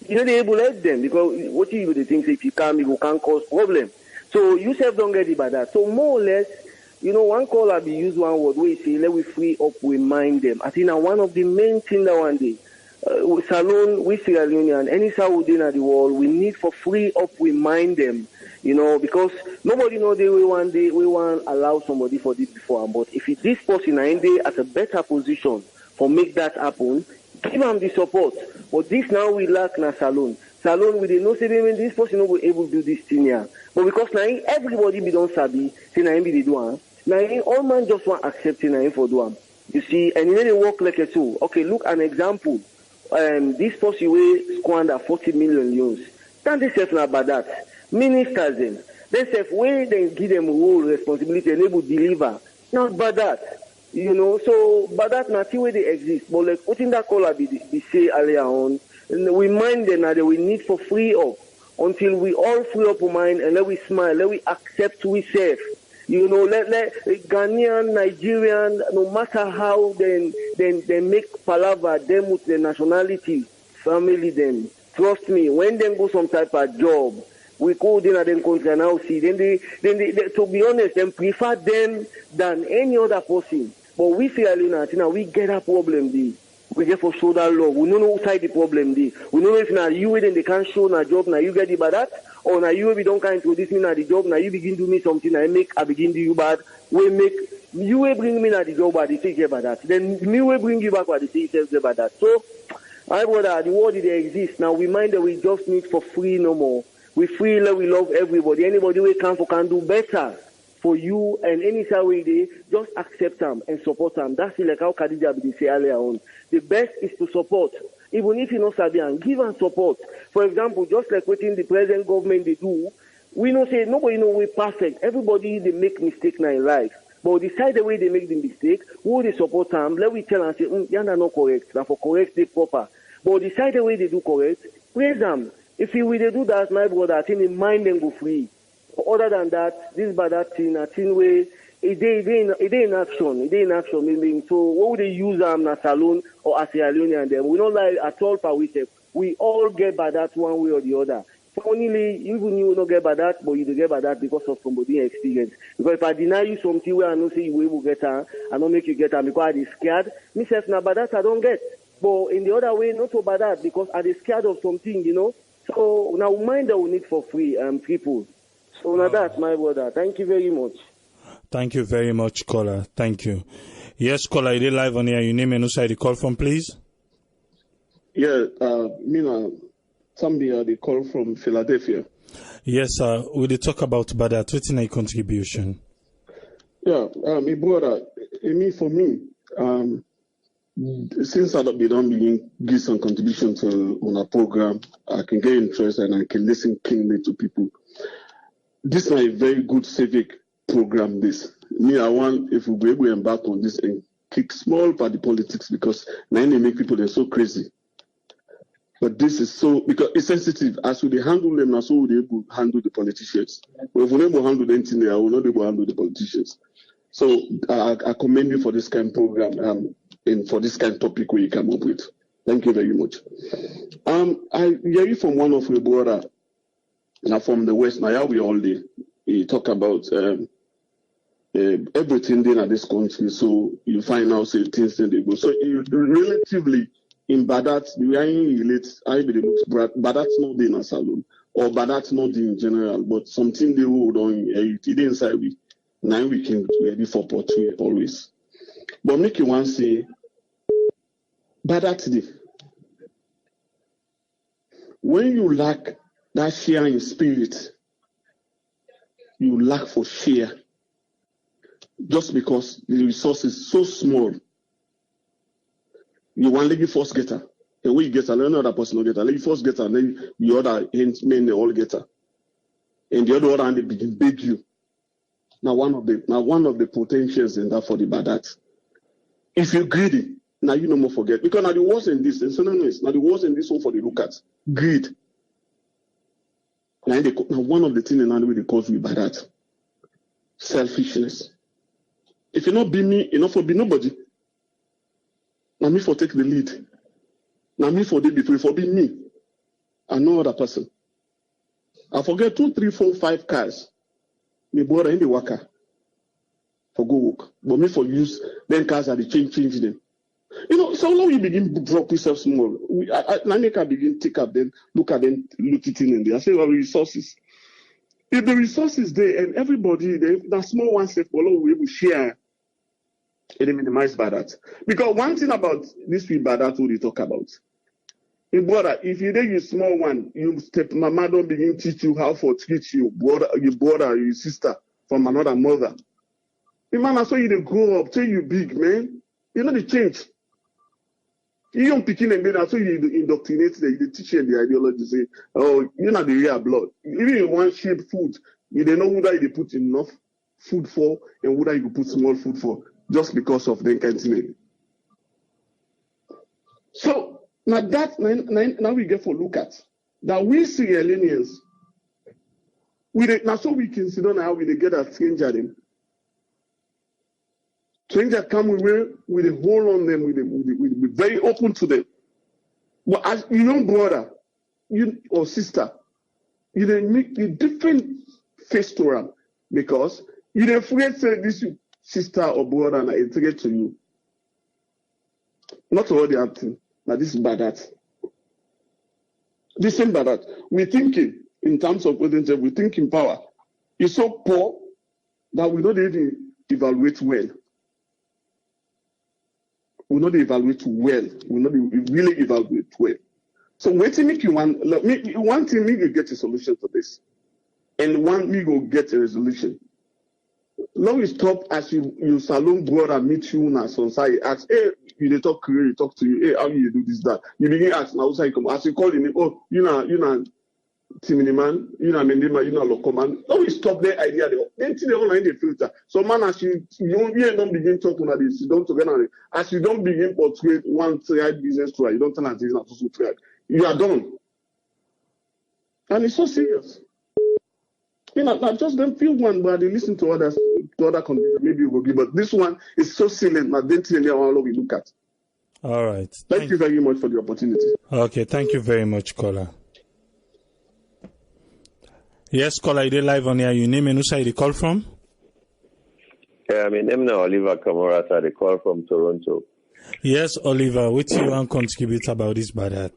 You know, they're able to help them because what you do, think if you can't cause problem. So you self don't get it by that. So more or less, you know, one caller be use one word where you say, let we free up, we mind them. I think now one of the main things that one day, Salone, we Sierra Leone, and any Saudi in the world, we need for free up, we mind them. You know, because nobody know they will one day, we want allow somebody for this before. But if it's this person in day at a better position for make that happen, give them the support. But this now we lack na Salone. Salone, we didn't know say when this person will be able to do this thing here. But because now everybody be don't sabi, say now be the do. Now all man just want accepting now for do. You see, and then they work like a tool. Okay, look an example. This person will squander 40 million loans. Then they say about that. Ministers them. They say when they give them role responsibility and able to deliver. Not bad that. You know, so but that not where they exist. But like what in that caller be say earlier on, and we mind them that we need for free up until we all free up our mind and let we smile, let we accept we safe. You know, let Ghanaian, Nigerian, no matter how they make palaver them with their nationality, family them. Trust me, when they go some type of job, we go in at them country and now see, then they to be honest, them prefer them than any other person. But we feel now we get a problem there. We get for shoulder love. We don't know who side the problem there. We don't know if now you then they can't show na job, now you get the bad that, or now you we don't kind introduce me na the job, now you begin to do me something, I begin to do you bad. We make you will bring me na the job, but they say get bad that. Then me will bring you back, but they say get bad that. So I brother, the world they exist now. We mind that we just need for free no more. We free, we love everybody. Anybody we can do better for you and any way they just accept them and support them. That's it, like how Khadija be say earlier on. The best is to support. Even if you know Sabian, give and support. For example, just like within the present government they do, we know say nobody know we perfect. Everybody they make mistake now in life. But decide the way they make the mistake, who they support them, let we tell and say, you're not correct. Now for correct, they proper. But decide the way they do correct, praise them. If you will do that, my brother, I think the mind them go free. Other than that, this bad that thing, a thing where it in action, meaning so what would they use na Salone or as Sierra Leone and them? We don't lie at all for we say. We all get by that one way or the other. Funnily, even you don't get by that, but you do get by that because of somebody's experience. Because if I deny you something where I know say you will get her, I don't make you get her because I'm scared, myself now by that I don't get. But in the other way, not so bad that because I'm scared of something, you know. So now mind that we need for free people. So now that, my brother. Thank you very much. Thank you very much, caller. Thank you. Yes, caller, you live on here. Your name and who side you call from, please? Yeah, Zambia, they call from Philadelphia. Yes, sir. We did talk about Badat. What's a contribution? Yeah, my brother, for me, since I don't begin give some contribution to on a program, I can get interested and I can listen keenly to people. This is a very good civic program. This I want if we be able to embark on this and kick small party politics because now they make people they're so crazy. But this is so because it's sensitive. As we handle them, so we able to handle the politicians. But if we never handle anything, they will not be able to handle the politicians. So I commend you for this kind of program and for this kind of topic where you come up with. Thank you very much. I hear you from one of your brother. Now from the West, now we all day. He talk about everything in this country. So you find out say things that they go. So relatively in Badat, we are in relate. I believe Badat's not in a salon or Badat's not in general, but something they hold on it inside we. Now we can ready for portray always. But make you want say Badat day. When you lack that sharing spirit, you lack for share. Just because the resource is so small. You want to first getter. And when you get another person will get her. Let you first get her, and then the other men they all get her. And the other hand they begin beg you. Now one of the potentials in that for the badat. If you're greedy, now you no more forget. Because now the worst in this, and so now the worst in this one for the look at greed. Now one of the things in the they cause with badat. Selfishness. If you not be me, you not for be nobody. Now me for take the lead. Now me for day before for be me. And no other person. I forget 2, 3, 4, 5 cars. Me border in the worker for go work. But me for use then cars are the change them. You know, so long you begin to drop yourself small. I can begin take up then look at them, look it in there. I say, well, resources. If the resources there and everybody, the small ones that follow, we will share. It minimize badat. Because one thing about this week badat we talk about. In brother, if you take your small one, you step mama don't begin teach you how to treat you, brother, your sister from another mother. The man I saw you they grow up, till you big, man. You know the change. You don't pick in and then I saw you indoctrinate them, you teach them the ideology, say, oh, you're not the real blood. Even in one shape food, you don't know whether you put enough food for and whether you put small food for. Just because of the canteen. So now we get for look at that we see Leoneans. Now so we consider now we get a stranger them. Stranger come with a hold on them, with be very open to them. But as you know, brother, you or sister, you then make a different face to them because you don't forget say this sister or brother and I integrate to you. Not all the acting. Now this is badat. This same badat. We're thinking in terms of potential, we think in power. It's so poor that we don't even evaluate well. We not evaluate well. We not really evaluate well. So wait till make you one thing me go get a solution for this. And one me go get a resolution. Long we stop as you Salone brother meet you now so say ask, hey, you talk career, you talk to you, hey, how you do this, that. You begin ask now say come as you call him, oh, you know Timini man, you know Mendema, you know local man. Long we stop their idea, then till they online the filter. So man as you don't begin talking about this, you don't together as you don't begin portray one triad business to you don't turn this not to triad. You are done. And it's so serious. You know, not just them feel one, but they listen to others, to other conditions. Maybe you will give, but this one is so silent. Not then we look at. All right. Thank you very much for the opportunity. Okay, thank you very much, caller. Yes, caller, you live on here. Your name and who side you call from? Yeah, I mean, I'm now Oliver Kamara, I call from Toronto. Yes, Oliver, what do you want to contribute about this badat?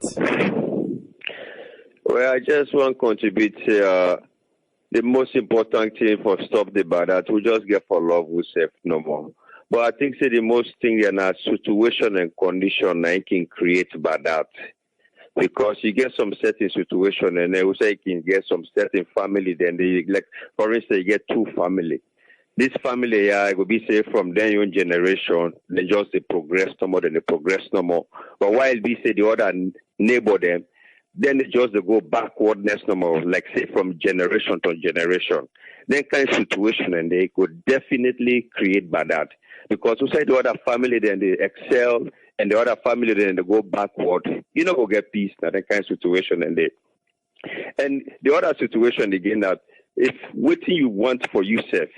Well, I just want to contribute the most important thing for stop the badat, we just get for love with self no more. But I think the most thing in a situation and condition that can create badat. Because you get some certain situation and they will say you can get some certain family, then they like for instance you get 2 family. This family will be say from their own generation, they just they progress no more, then they progress no more. But while we say the other neighbor them, then they just they go backwardness no more, like say from generation to generation. Then kind of situation and they could definitely create badat. Because we say the other family then they excel and the other family then they go backward. You know go get peace now that kind of situation and the other situation again that if what you want for yourself,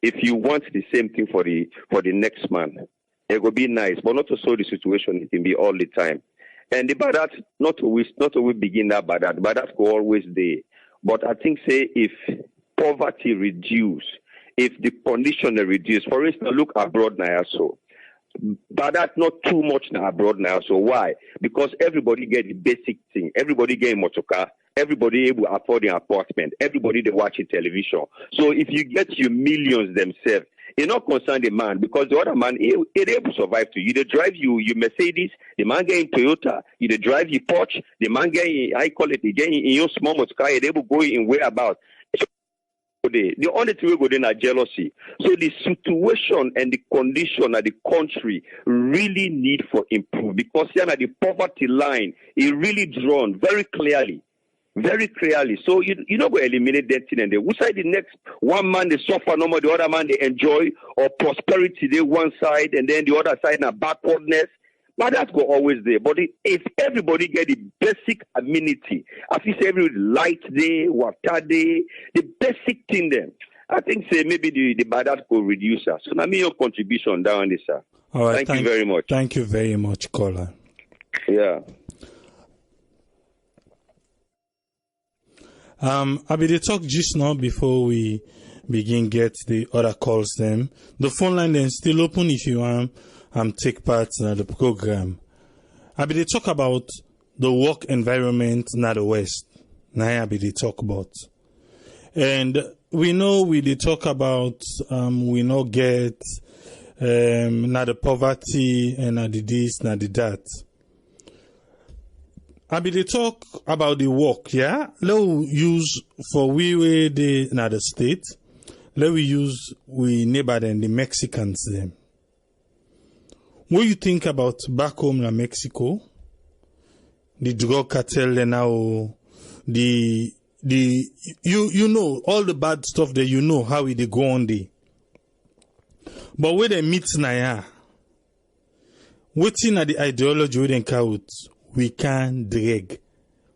if you want the same thing for the next man, it will be nice, but not to so the situation it can be all the time. And the badat not always begin that badat go always there. But I think say if poverty reduce, if the condition reduce, for instance, look abroad now so. Badat not too much now abroad now. So why? Because everybody get the basic thing. Everybody get a motor car. Everybody able to afford an apartment. Everybody they watch television. So if you get your millions themselves, it not concern the man because the other man he able to survive to you. They drive you Mercedes, the man get in Toyota, you they drive you Porsche, the man get in, I call it again in your small motor car, they able go in whereabouts. The only thing we go in are jealousy. So the situation and the condition of the country really need for improve, because here at the poverty line is really drawn very clearly. Very clearly. So you don't go eliminate that thing, and then which side the next one man they suffer no more, the other man they enjoy, or prosperity they one side and then the other side na backwardness. But that go always there. But if everybody get the basic amenity, as you say, every light day, water day, the basic thing then, I think say maybe the Badat could reduce us. So now me your contribution down this, sir. All right, thank you very much. Thank you very much, caller. Yeah. I be the talk just now before we begin get the other calls them. The phone line then still open if you want take part in the program. I be the talk about the work environment in the West. Now I be the talk about. And we know we the talk about we no get na the poverty and na the this, na the that. I be the talk about the work, yeah? Let we use for we the another state. Let we use we neighbor them, the Mexicans them. What you think about back home in Mexico? The drug cartel now, you know all the bad stuff that you know how they go on there. But where they meet now, waiting at the ideology we then count. We can drag,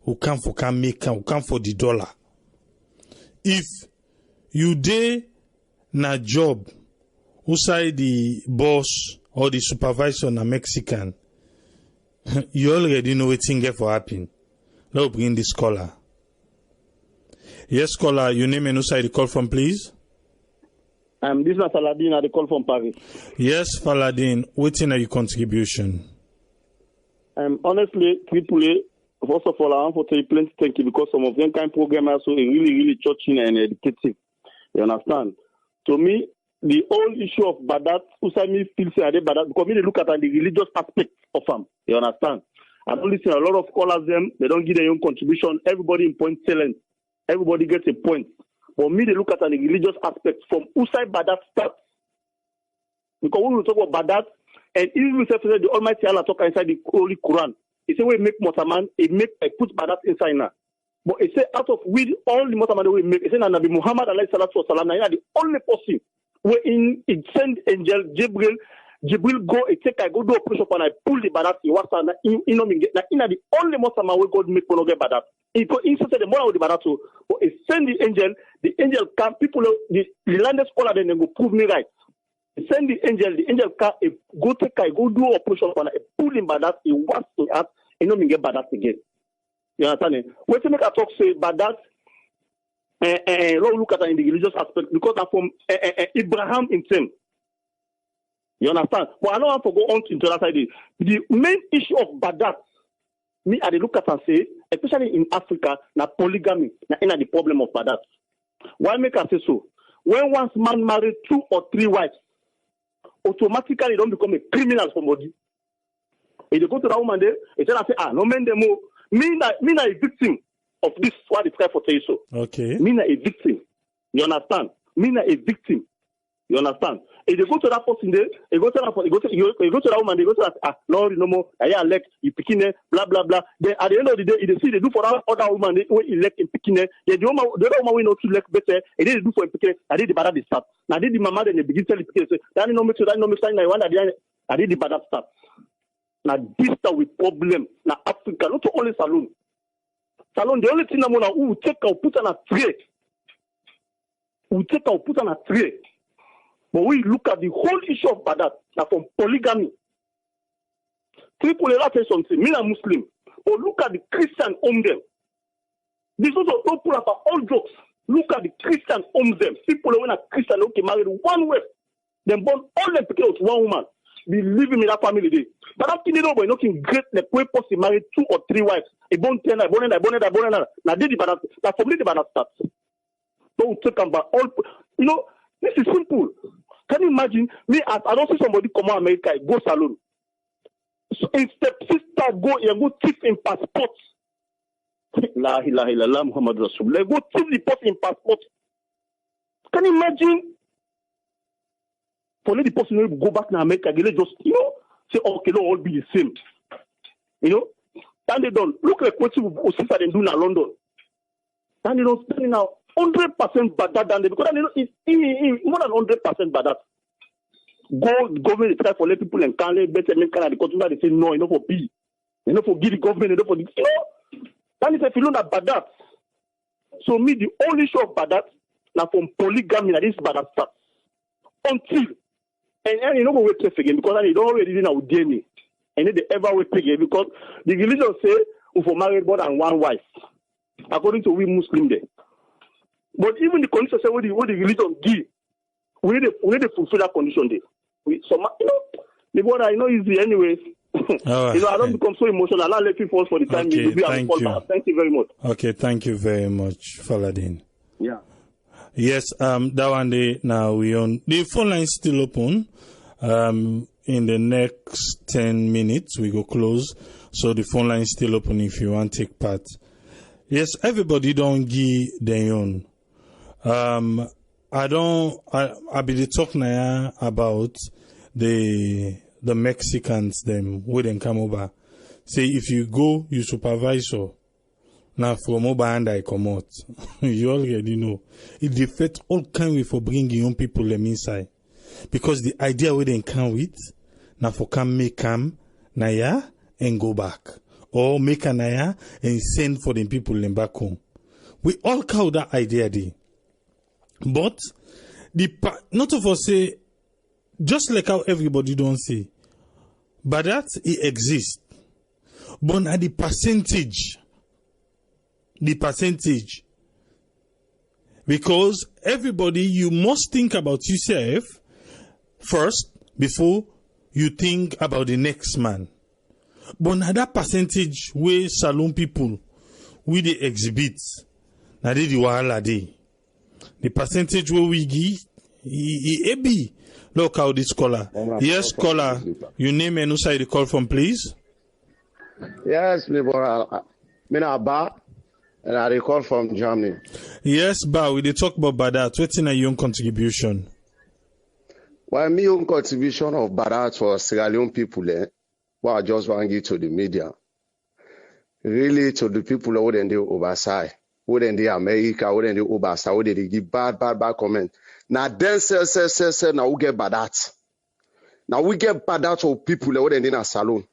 we can make, we can for the dollar. If you dey na job, outside the boss or the supervisor na Mexican, you already know what thing get for happen. Let's bring this caller. Yes, caller, your name and outside the call from, please. This is Saladin at the call from Paris. Yes, Saladin, what's in your contribution? Honestly, AAA, first of all, I want to tell you plenty thank you, because some of them kind of program are so really, really touching and educative. You understand? To me, the whole issue of Badat, Usami feels Badat, because me they look at the religious aspect of them. You understand? I don't listen a lot of callers them, they don't give their own contribution. Everybody in point talent. Everybody gets a point. But me they look at the religious aspect from Usai Badat starts. Because when we talk about Badat, and even we say the Almighty Allah talk inside the Holy Quran, he say we make Motaman, he put Badat inside now. But he say out of we all the Motaman we make, he say Nabi Muhammad alayhi salatu wasalam, now the only person where in it send angel Jibril go, it take I go do operation and I pull the Badat, he was na in the only Motaman where God make one get Badat. He go inside the more with the Badat, so but he send the angel come, people the landed scholar then they go prove me right. Send the angel can go take go do operation and pull him Badat, he wants to act, he no get Badat again. You understand? When you make a talk say Badat, look at it in the religious aspect, because I'm from Abraham himself. You understand? But I don't want to go on to that side. The main issue of Badat, me I look at and say, especially in Africa, na polygamy, na in the problem of Badat. Why make I say so? When once man married 2 or 3 wives, automatically they don't become a criminal somebody. If they go to that woman there, they tell her, say, no man demo. Me na a victim of this, what they try for say so. Okay. Me na a victim. You understand? Me na a victim. You understand? If they go to that person there, they go to that woman, they go to that, no more, I elect, you picking blah, blah, blah. Then at the end of the day, they see they do for that other woman, they elect in picking the other woman we know to elect better, and they do for picking, I did the bad start. Now did the mama then they begin to picking, say, that no make sense, I did the bad start. Now this is with problem, now Africa, not only Salone. Salone, the only thing I'm gonna who take our put on a tray. We take our put on a tray. But we look at the whole issue of Badat, now from polygamy. People will say something, me a Muslim, but look at the Christian own them. This is also don't pull up all jokes. Look at the Christian own them. People when a Christian okay married one wife, then born all them because one woman. Be living in that family day. But after they know we're looking great, the way possible married 2 or 3 wives. A born 10, a born. Now did the Badat, now from the Badat starts. Don't talk about all, you know, this is simple. Can you imagine me as I don't see somebody come out America, go Salone. So instead, sister go thief in passports. La ilaha illallah Muhammad Rasulullah. Go thief the person in passport. Can you imagine? For the person who go back to America, they just, say, okay, they'll all be the same. And they don't look like what you sister they do in London. And they don't spend now 100% better than they, because it's more than 100% better. Government try for let people and can't let better men can the country they say no, for B. For give the government, for this. And if you know that bad that. So me the only show of bad that now from polygamy that is bad that start. Until and you know we wait again because they don't already know DNA. And they ever wait again because the religion say if you marry more than one wife, according to we Muslim there. But even the condition say what the religion give, we need to fulfill that condition there. The brother, easy anyway. Right. I don't become so emotional. I'll let you fall for the time. Okay, thank you. Thank you very much. Okay, thank you very much, Faladin. Yeah. Yes, that one day now we on the phone line still open. In the next 10 minutes we go close, so the phone line is still open if you want to take part. Yes, everybody don't give their own. I be the talk now about the Mexicans them wouldn't come over. Say if you go, you supervisor. Now from over and I come out. You already know. It defeats all kind of for bringing young people them inside. Because the idea we didn't come with, now for come make come, naya and go back. Or make a naya and send for the people them back home. We all call that idea there. But, not of us say, just like how everybody don't say, but that it exists. But at the percentage, because everybody, you must think about yourself first before you think about the next man. But now that percentage where Salone people we they exhibit, now they the wahala day. The percentage where we give, be. Look how this caller. Yes, caller. Your name and who side you call from, please? Yes, me Ba, and I recall from Germany. Yes, Ba, we talk about Badat. What's in a young contribution? Well, my own contribution of Badat for Sierra Leone people, what I just want to give to the media, really to the people who then they oversight, who then they America, who then they oversight, who they give bad comment. Now then say now we get Badat. Now we get Badat of people who then in a Salone.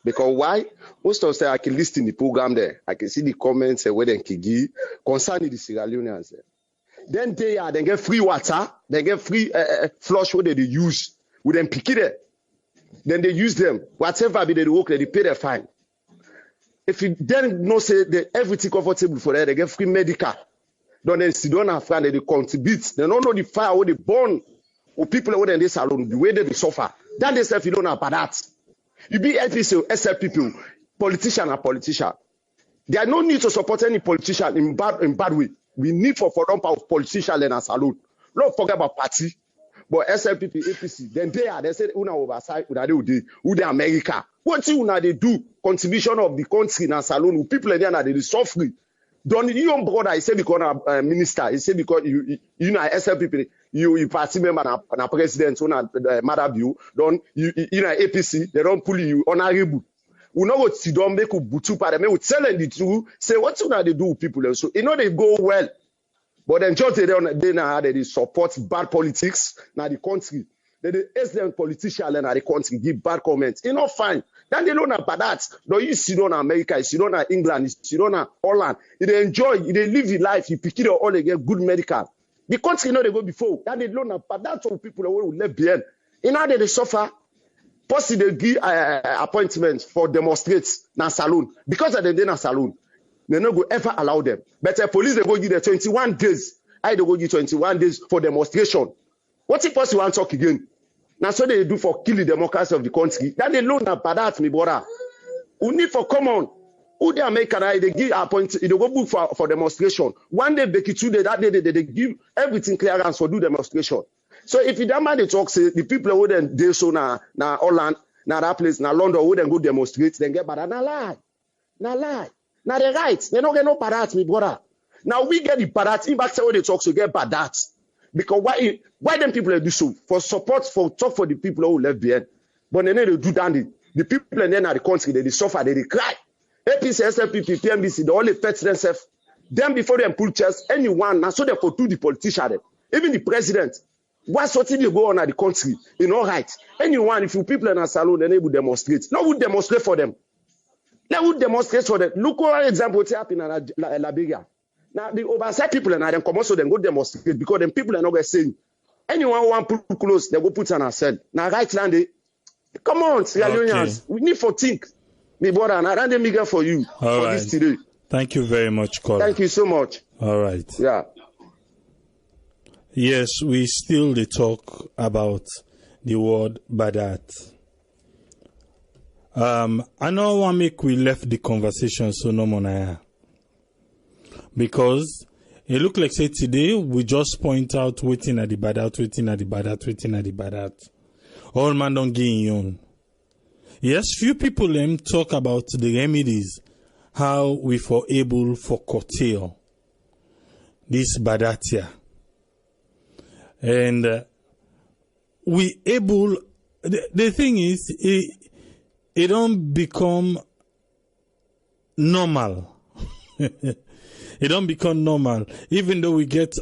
Because why? Most of them I can listen the program there. I can see the comments where they can give concerning the Sierra Leoneans. Then they get free water, they get free flush what they use. We then pick it there. Then they use them. Whatever be they work, they pay their fine. If you then no say everything comfortable for them, they get free medical. Then they sit down and find they contribute. They don't know the fire or the burn or people who in this salon, the way they suffer. Then they say if you don't know about that. You be SPC, SL people, politician and politician. There are no need to support any politician in bad way. We need for them of politician and Salone. Don't forget about party. But SLPP, APC, then they say una oversight, una they America. What you una they do? Contribution of the country in Salone, people in there they suffer. Don't you own brother? I say because minister. He say because you know SLPP, you party member and president, una mother view. Don't you know APC? They don't pull you honorable. We know what you don't make a butu para me. We tell them the truth. Say what you they do with people. So they go well. But then just they support bad politics now the country. They ask them politicians and the country give bad comments. Fine. Then they don't know about that. No, you see on America, you see on England, you see on Holland. They enjoy, they live the life, you pick it all, they get good medical. The country they go before. Then they don't know about that for people who live behind. They suffer. Plus they give appointments for demonstrates in Salone. Because they're in a Salone. They not go ever allow them. But the police they go give them 21 days. I they go give 21 days for demonstration. What if you want to talk again? Now so they do for kill the democracy of the country. That they learn about that, my brother. We need for common. Who they American they give appointment, they go book for demonstration. One day Becky 2 days, that day they give everything clearance for do demonstration. So if you don't mind the talk, say the people who then they so na Holland, na that place, na London, who then go demonstrate, then get bad. Na lie. Now they're right. They don't get no parat, my brother. Now we get the parat. In back say when they talk to get bad that. Because why them people do so? For support, for talk for the people who left behind. But then they do that. The people and then at the country, they suffer, they cry. APC, SLPP, PMBC, they only fetch themselves. Then before they pull chairs, anyone, now so they for do the politician, even the president. What's what they go on at the country? In all right. Anyone, if you people in a salon, then they would demonstrate. No, would demonstrate for them. They would demonstrate for them. Look what example what's happening in Liberia. Now the oversight people and them come also then go demonstrate because them people are not going to say anyone who want put close, they go put on a cell. Now right land, come on, Sierra Leoneans, we need for think. Me brother, and I ran the meager for you all for right. this today. Thank you very much, Colin. Thank you so much. All right. Yeah. Yes, we still talk about the word badat. I know one make we left the conversation so no more now. Because it look like say today we just point out waiting at the badat. All man don't get in on. Yes, few people talk about the remedies, how we for able for curtail this badatia. And we able, the thing is, it don't become normal. It don't become normal. Even though we get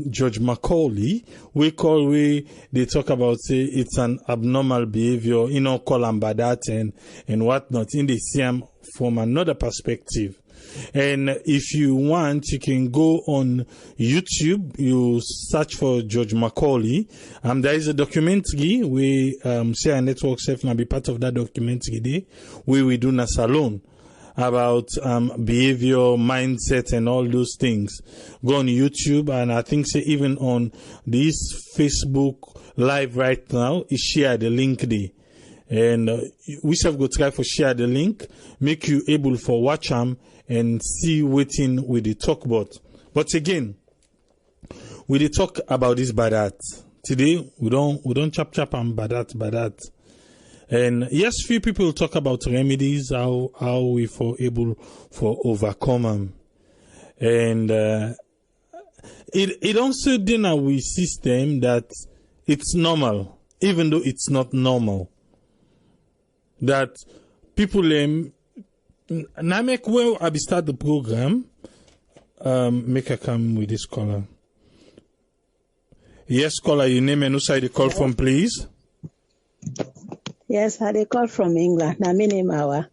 George Macaulay, they talk about say it's an abnormal behavior, call them badat and whatnot, in the same from another perspective. And if you want, you can go on YouTube, you search for George Macaulay. There is a documentary where Share Network Self now be part of that documentary there, where we do na Salone about behavior, mindset, and all those things. Go on YouTube, and I think say even on this Facebook Live right now, share the link there. And we shall go try for share the link, make you able for watch them and see waiting with the talk about. But again, we dey talk about this badat. Today we don't chap and badat. And yes, few people talk about remedies, how we for able for overcome them. And it also in our system that it's normal, even though it's not normal. That people now make well I start the program. Make a come with this caller. Yes, caller, your name and who side you call from, please? Yes, I call from England. Na my name Awa.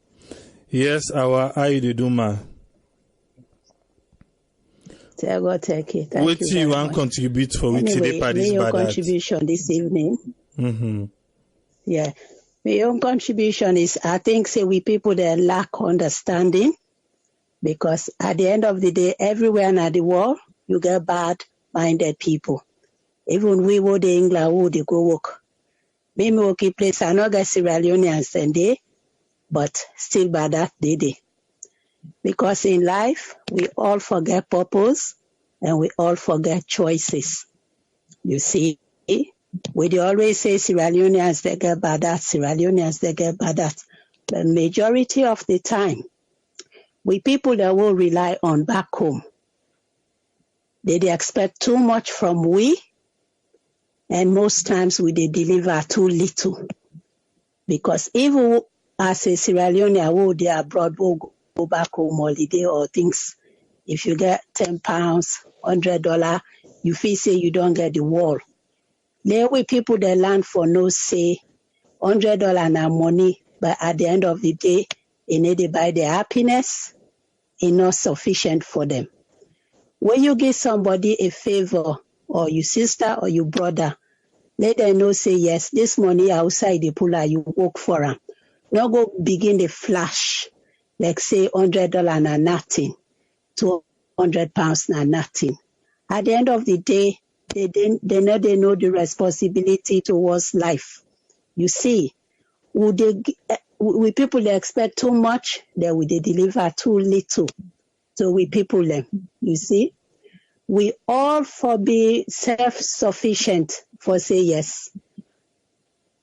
Yes, Awa, how you do, ma? Take it. What do you want to contribute for today for this your contribution this evening? Mm-hmm. Yeah. My own contribution is, I think, say we people that lack understanding, because at the end of the day, everywhere in the world, you get bad-minded people. Even we would in England, would they go work. Me working place, I know get Sierra Leoneans and they, but still by that they. Because in life, we all forget purpose and we all forget choices. You see? We always say Sierra Leoneans, they get badat, Sierra Leoneans, they get badat. The majority of the time, we people that will rely on back home, they expect too much from we, and most times we deliver too little. Because even as a Sierra Leonean, who they abroad, will go back home holiday or things, if you get £10, $100, you feel say you don't get the wall. There we people that land for no say $100 na money, but at the end of the day, they buy their happiness, it's not sufficient for them. When you give somebody a favor, or your sister or your brother, let them know say yes, this money outside the pool, you work for them. Not go begin the flash, like say $100 na nothing, £200 na nothing. At the end of the day, they know the responsibility towards life. You see, we people they expect too much, then they deliver too little. So we people them, you see, we all for be self-sufficient for say yes.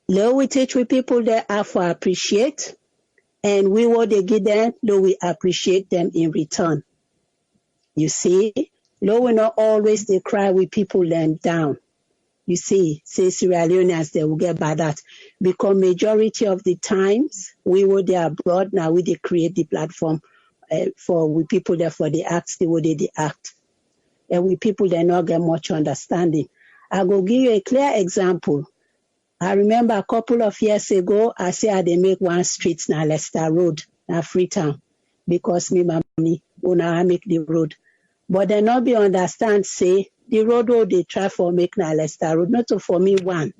Though we teach we people that are for appreciate, and we what they give them, though we appreciate them in return. You see. Though we not always they cry with people them down. You see, say Sierra Leoneans, they will get bad at. Because majority of the times, we were there abroad, now we they create the platform for we people there for the acts, the way they act. And we people, they not get much understanding. I go give you a clear example. I remember a couple of years ago, I said they make one street now Leicester Road, now Freetown, because me, my money, I make the road. But they not be understand, say, the road where they try for make now Leicester Road, not to for me one.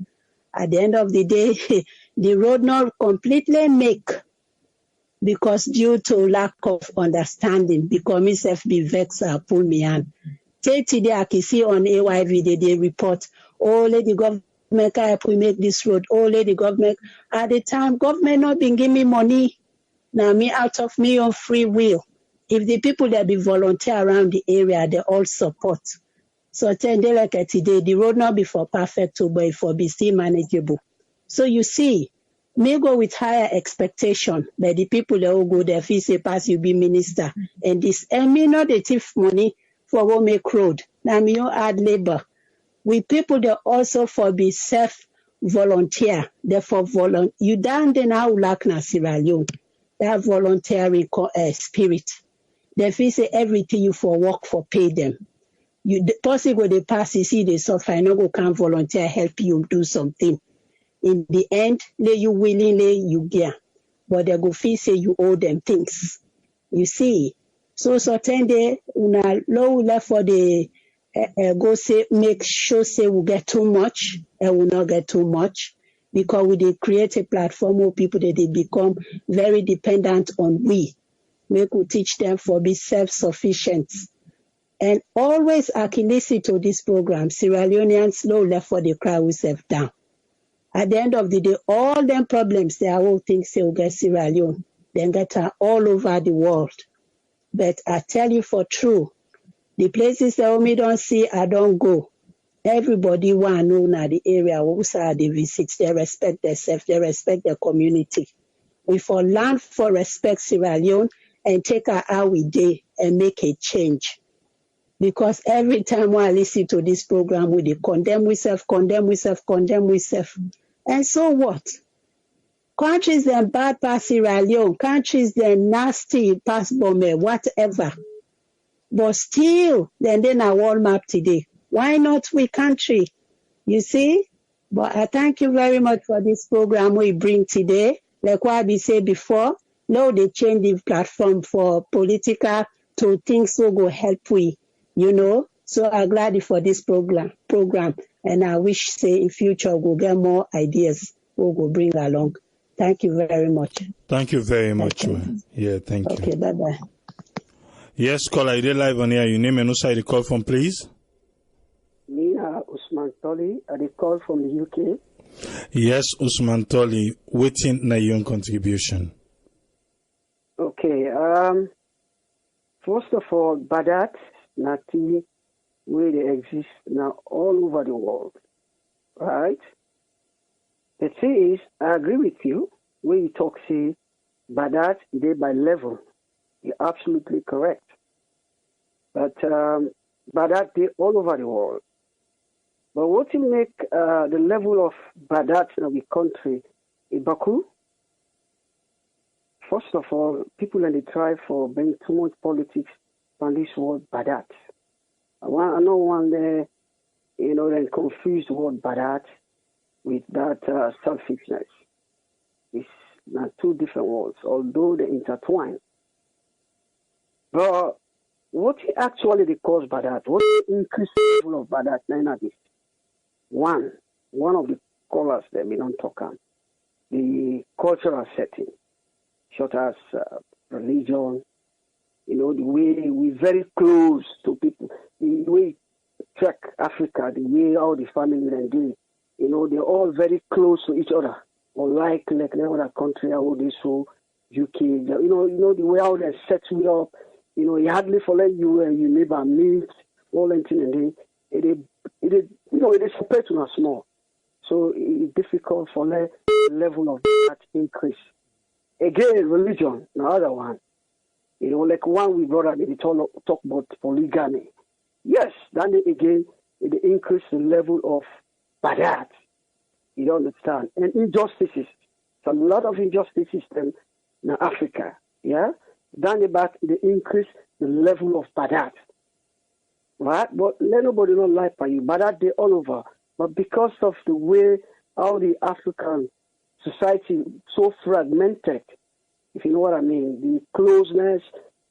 At the end of the day, the road not completely make because due to lack of understanding, because myself be vexed, pull me on. Say today, I can see on AYV, they report, oh, lady government can help we make this road. Oh, lady government. At the time, government not been giving me money. Now, me out of me own free will. If the people that be volunteer around the area, they all support. So, 10 days like today, the road not be for perfect, but for be still manageable. So, you see, me go with higher expectation, but the people that will go there, if say pass, you be minister. And this, and me not the thief money for what make road. Now, me you add labor. We people that also for be self-volunteer, therefore you down there now lack na Sierra Leone. That voluntary spirit. They feel say everything you for work for pay them. You possible they pass, you see they suffer, I no go can volunteer help you do something. In the end, lay you willingly you get. But they go feel say you owe them things. You see. So 10 days, una low left for the go say make sure say we get too much and we not get too much because we did create a platform where people that they become very dependent on we. Make we teach them for be self-sufficient. And always I can listen to this program, Sierra Leoneans low left for the crowd we self down. At the end of the day, all them problems they are all things they will get Sierra Leone, then get all over the world. But I tell you for true, the places that me don't see, I don't go. Everybody want to know now the area where they visit. They respect themselves. They respect their community. We for learn for respect Sierra Leone and take her out we day and make a change. Because every time when I listen to this program, we condemn ourselves. And so what? Countries that bad past Sierra Leone, countries that nasty past Bomber, whatever. But still, then a world map today. Why not we country? You see? But I thank you very much for this program we bring today. Like what we said before, now they change the platform for political to things so go help we, you know. So I'm glad for this program. And I wish say in future we'll get more ideas we'll go bring along. Thank you very much. Thank you very much. Yeah, thank you. Okay, bye-bye. Yes, caller, you live on here. Your name and also the call from, please. Me, Usman Tolly, I call from the UK. Yes, Usman Tolly, waiting na your contribution. Okay, first of all, Badat, Nati, where they exist now all over the world, right? The thing is, I agree with you when you talk, say, Badat, they by level. You're absolutely correct. But Badat, they all over the world. But what will make the level of Badat in the country in Baku? First of all, people in the tribe for being too much politics on this word Badat. I know one there, you know, they confuse the word Badat with that selfishness. It's not two different words, although they intertwine. But what actually they cause Badat? What increase the level of Badat? One of the callers that we don't talk on, the cultural setting, such as religion, you know, the way we're very close to people, the way track Africa, the way all the family and do, you know, they're all very close to each other. Unlike like the other country, how they so UK, you know the way how they set you up, you know, you hardly follow you and you neighbor meet, all that thing, and it is compared to us small. So it's difficult for the level of that increase. Again, religion, another one. You know, like one we brought up, we talk about polygamy. Yes, then again, it increase the level of Badat. You don't understand? And injustices. A lot of injustices in Africa. Yeah? Then about the increase the level of Badat. Right? But let nobody not lie by you. Badat they all over. But because of the way how the African society so fragmented, if you know what I mean, the closeness,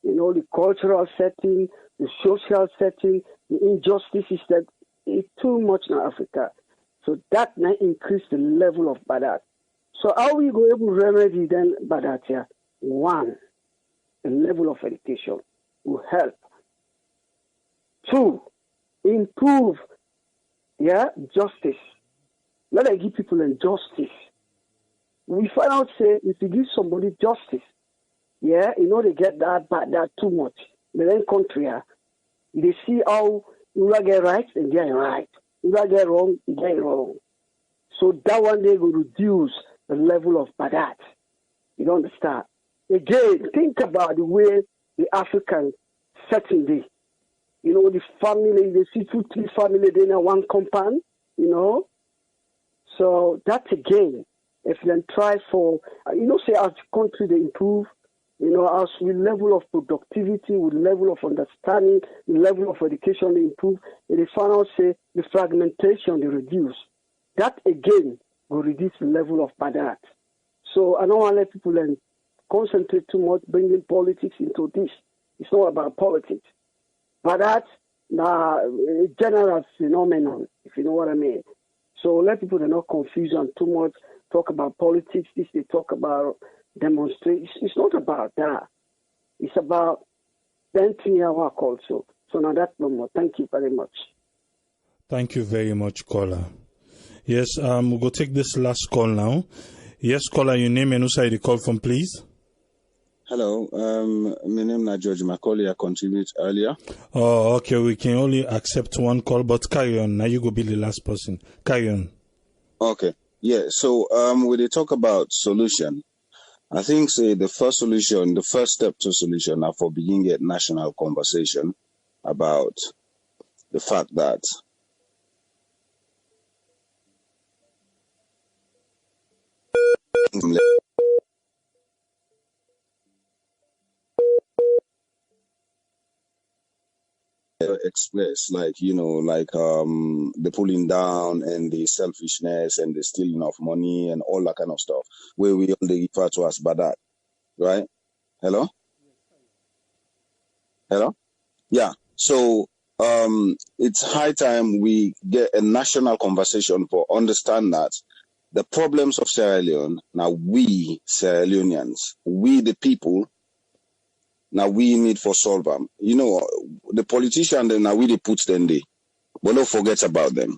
the cultural setting, the social setting, the injustices that it's too much in Africa. So that might increase the level of Badat. So how we go able to remedy then Badat here? One, the level of education will help. Two, improve justice. Let us give people justice. We find out, say, if you give somebody justice, they get that too much. But then country, they see how you get right and get right. You get wrong, you get wrong. So that one day will reduce the level of Badat. You don't understand? Again, think about the way the African setting this. The family, the 2-3 family, they in one compound, So that again, if they try for, say as the country they improve, as we level of productivity, with level of understanding, the level of education they improve, and they find out, say, the fragmentation they reduce. That again will reduce the level of Badat. So I don't want to let people concentrate too much, bringing politics into this. It's not about politics. Badat, a general phenomenon, if you know what I mean. So let people not confuse and too much talk about politics. This they talk about demonstrations. It's not about that. It's about painting our work also. So now that's no more. Thank you very much. Thank you very much, caller. Yes, we'll go take this last call now. Yes, caller, your name and who side you call from, please. Hello, my name is George Macaulay. I contributed earlier. Oh, okay. We can only accept one call, but carry on. Now you go be the last person. Carry on. Okay. Yeah. So, when they talk about solution, I think say the first solution, the first step to solution, are for beginning a national conversation about the fact that express the pulling down and the selfishness and the stealing of money and all that kind of stuff where we only refer to as Badat, right? Hello Yeah. So it's high time we get a national conversation for understand that the problems of Sierra Leone, now we Sierra Leoneans, we the people, now we need for solve them. The politicians, now we they put them there, but don't forget about them.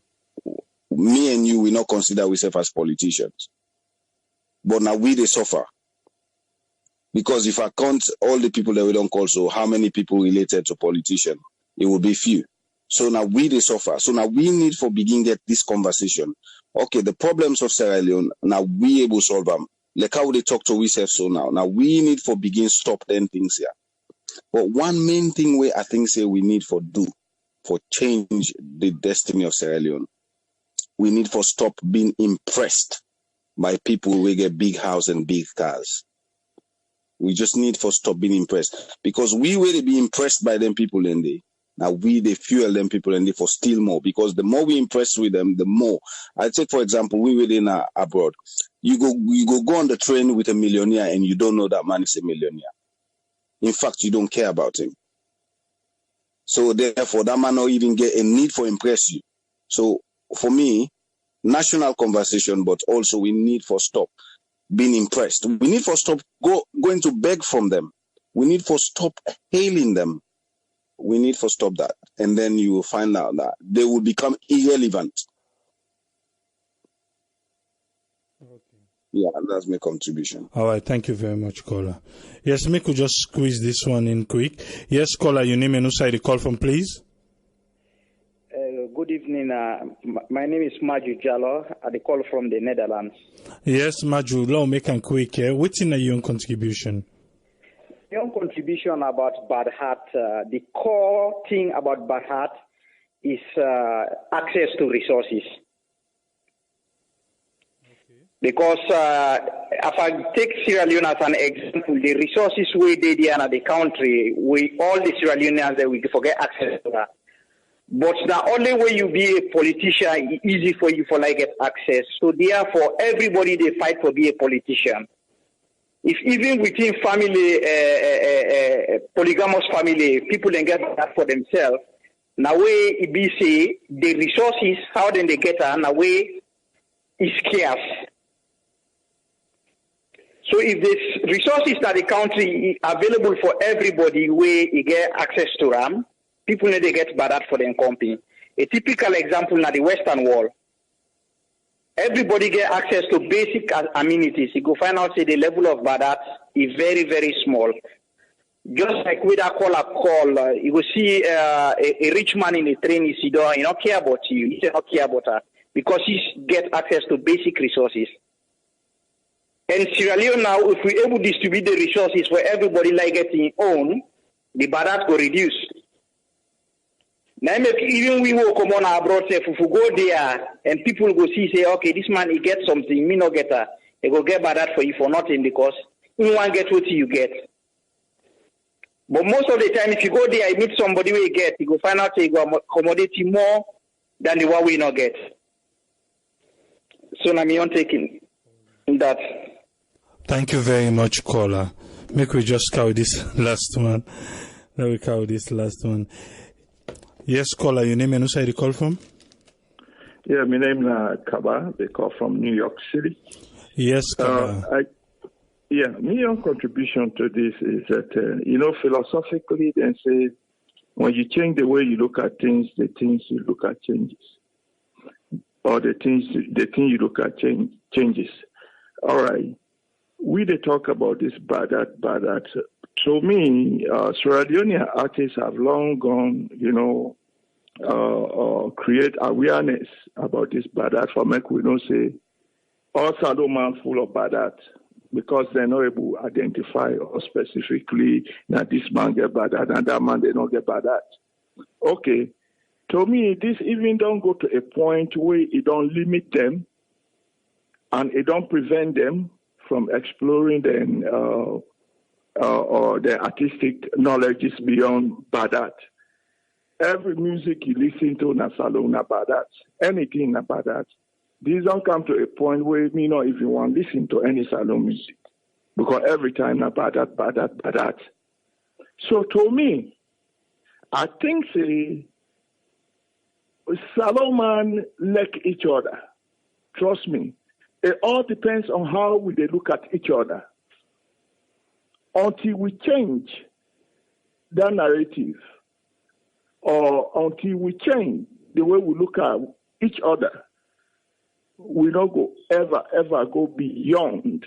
Me and you, we not consider ourselves as politicians, but now we they suffer. Because if I count all the people that we don't call, so how many people related to politicians, it will be few. So now we they suffer. So now we need for begin get this conversation. Okay, the problems of Sierra Leone, now we able solve them. Like how they talk to ourselves so now. Now we need for begin stop them things here. But one main thing we I think say we need for do, for change the destiny of Sierra Leone, we need for stop being impressed by people who get big house and big cars. We just need for stop being impressed. Because we will be impressed by them people in there. Now they fuel them people and they for steal more. Because the more we impress with them, the more. I take for example, we were in abroad. You go on the train with a millionaire and you don't know that man is a millionaire. In fact, you don't care about him. So therefore, that man not even get a need for impress you. So for me, national conversation, but also we need for stop being impressed. We need for stop going to beg from them. We need for stop hailing them. We need for stop that. And then you will find out that they will become irrelevant. Okay. Yeah, that's my contribution. All right. Thank you very much, caller. Yes, me could just squeeze this one in quick. Yes, caller, your name and who side you call from, please. Good evening. My name is Maju Jallo. I call from the Netherlands. Yes, Maju, let me make a quick here. What's in your contribution? Your contribution about Bad Heart, the core thing about Bad Heart is access to resources. Because if I take Sierra Leone as an example, the resources we did there in the country, all the Sierra Leoneans that we forget access to that. But the only way you be a politician, it's easy for you for like get access. So therefore, everybody they fight for be a politician. If even within family, polygamous family, people then get that for themselves. Now way it be say the resources, how then they get that, now way is scarce. So if the resources that the country is available for everybody, where you get access to them, people need to get bad for their company. A typical example now the Western Wall. Everybody get access to basic amenities. You go find out say the level of bad is very, very small. Just like with a call, you will see a rich man in the train, he don't care about you. He don't care about her because he get access to basic resources. And Sierra Leone now, if we able to distribute the resources for everybody like getting own, the barat will reduce. Now, even we will come on abroad, say, if we go there and people go see, say, okay, this man, he gets something, me no get that. He go get barat for you for nothing because you won't get what you get. But most of the time, if you go there, you meet somebody where you get, you go find out, say, you go commodity more than the one we not get. So now me on taking that. Thank you very much, caller. Make we just cover this last one. Let me cover this last one. Yes, caller, your name and who side you call from? Yeah, my name is Kaba. They call from New York City. Yes, Kaba. My own contribution to this is that, philosophically, they say when you change the way you look at things, the things you look at changes. Or the thing you look at changes. All right. We they talk about this badat. To me, Sierra Leone artists have long gone, create awareness about this badat for make we don't say all Salone full of badat because they're not able to identify or specifically that this man get badat and that man they don't get badat. Okay. To me, this even don't go to a point where it don't limit them and it don't prevent them from exploring or their artistic knowledge is beyond badat. Every music you listen to na Salone na badat. Anything na badat. These don't come to a point where me not even want to listen to any Salone music. Because every time na badat. So to me, I think Salone man like each other. Trust me. It all depends on how they look at each other. Until we change that narrative, or until we change the way we look at each other, we don't go ever go beyond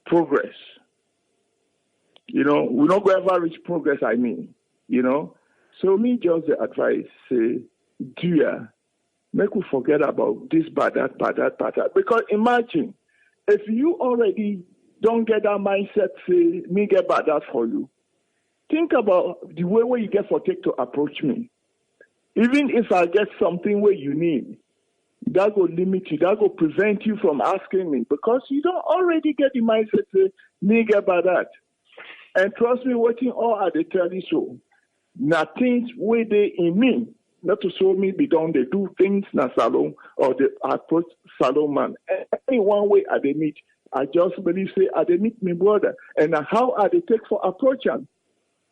progress. We don't go ever reach progress, I mean. So me just the advice, say, dear, make we forget about this badat. Because imagine, if you already don't get that mindset, say, me get badat for you. Think about the way you get for take to approach me. Even if I get something where you need, that will limit you, that will prevent you from asking me. Because you don't already get the mindset, say, me get badat. And trust me, waiting all at the tell you so. Now things where they in me. Not to show me be done, they do things na Salone or they approach Salone man. Any one way I they meet, I just believe say I they meet my brother. And how I they take for approach him.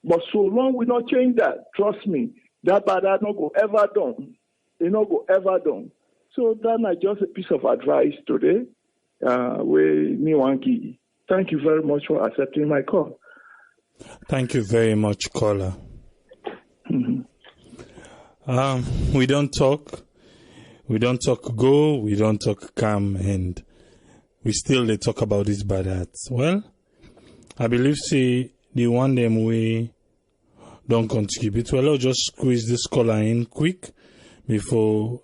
But so long we not change that, trust me, that bad not go ever done. It not go ever done. So that's just a piece of advice today. Where me want to give. Thank you very much for accepting my call. Thank you very much, caller. Mm-hmm. We don't talk go, we don't talk come, and we still they talk about this badat. Well, I believe the one them we don't contribute. Well, I'll just squeeze this caller in quick before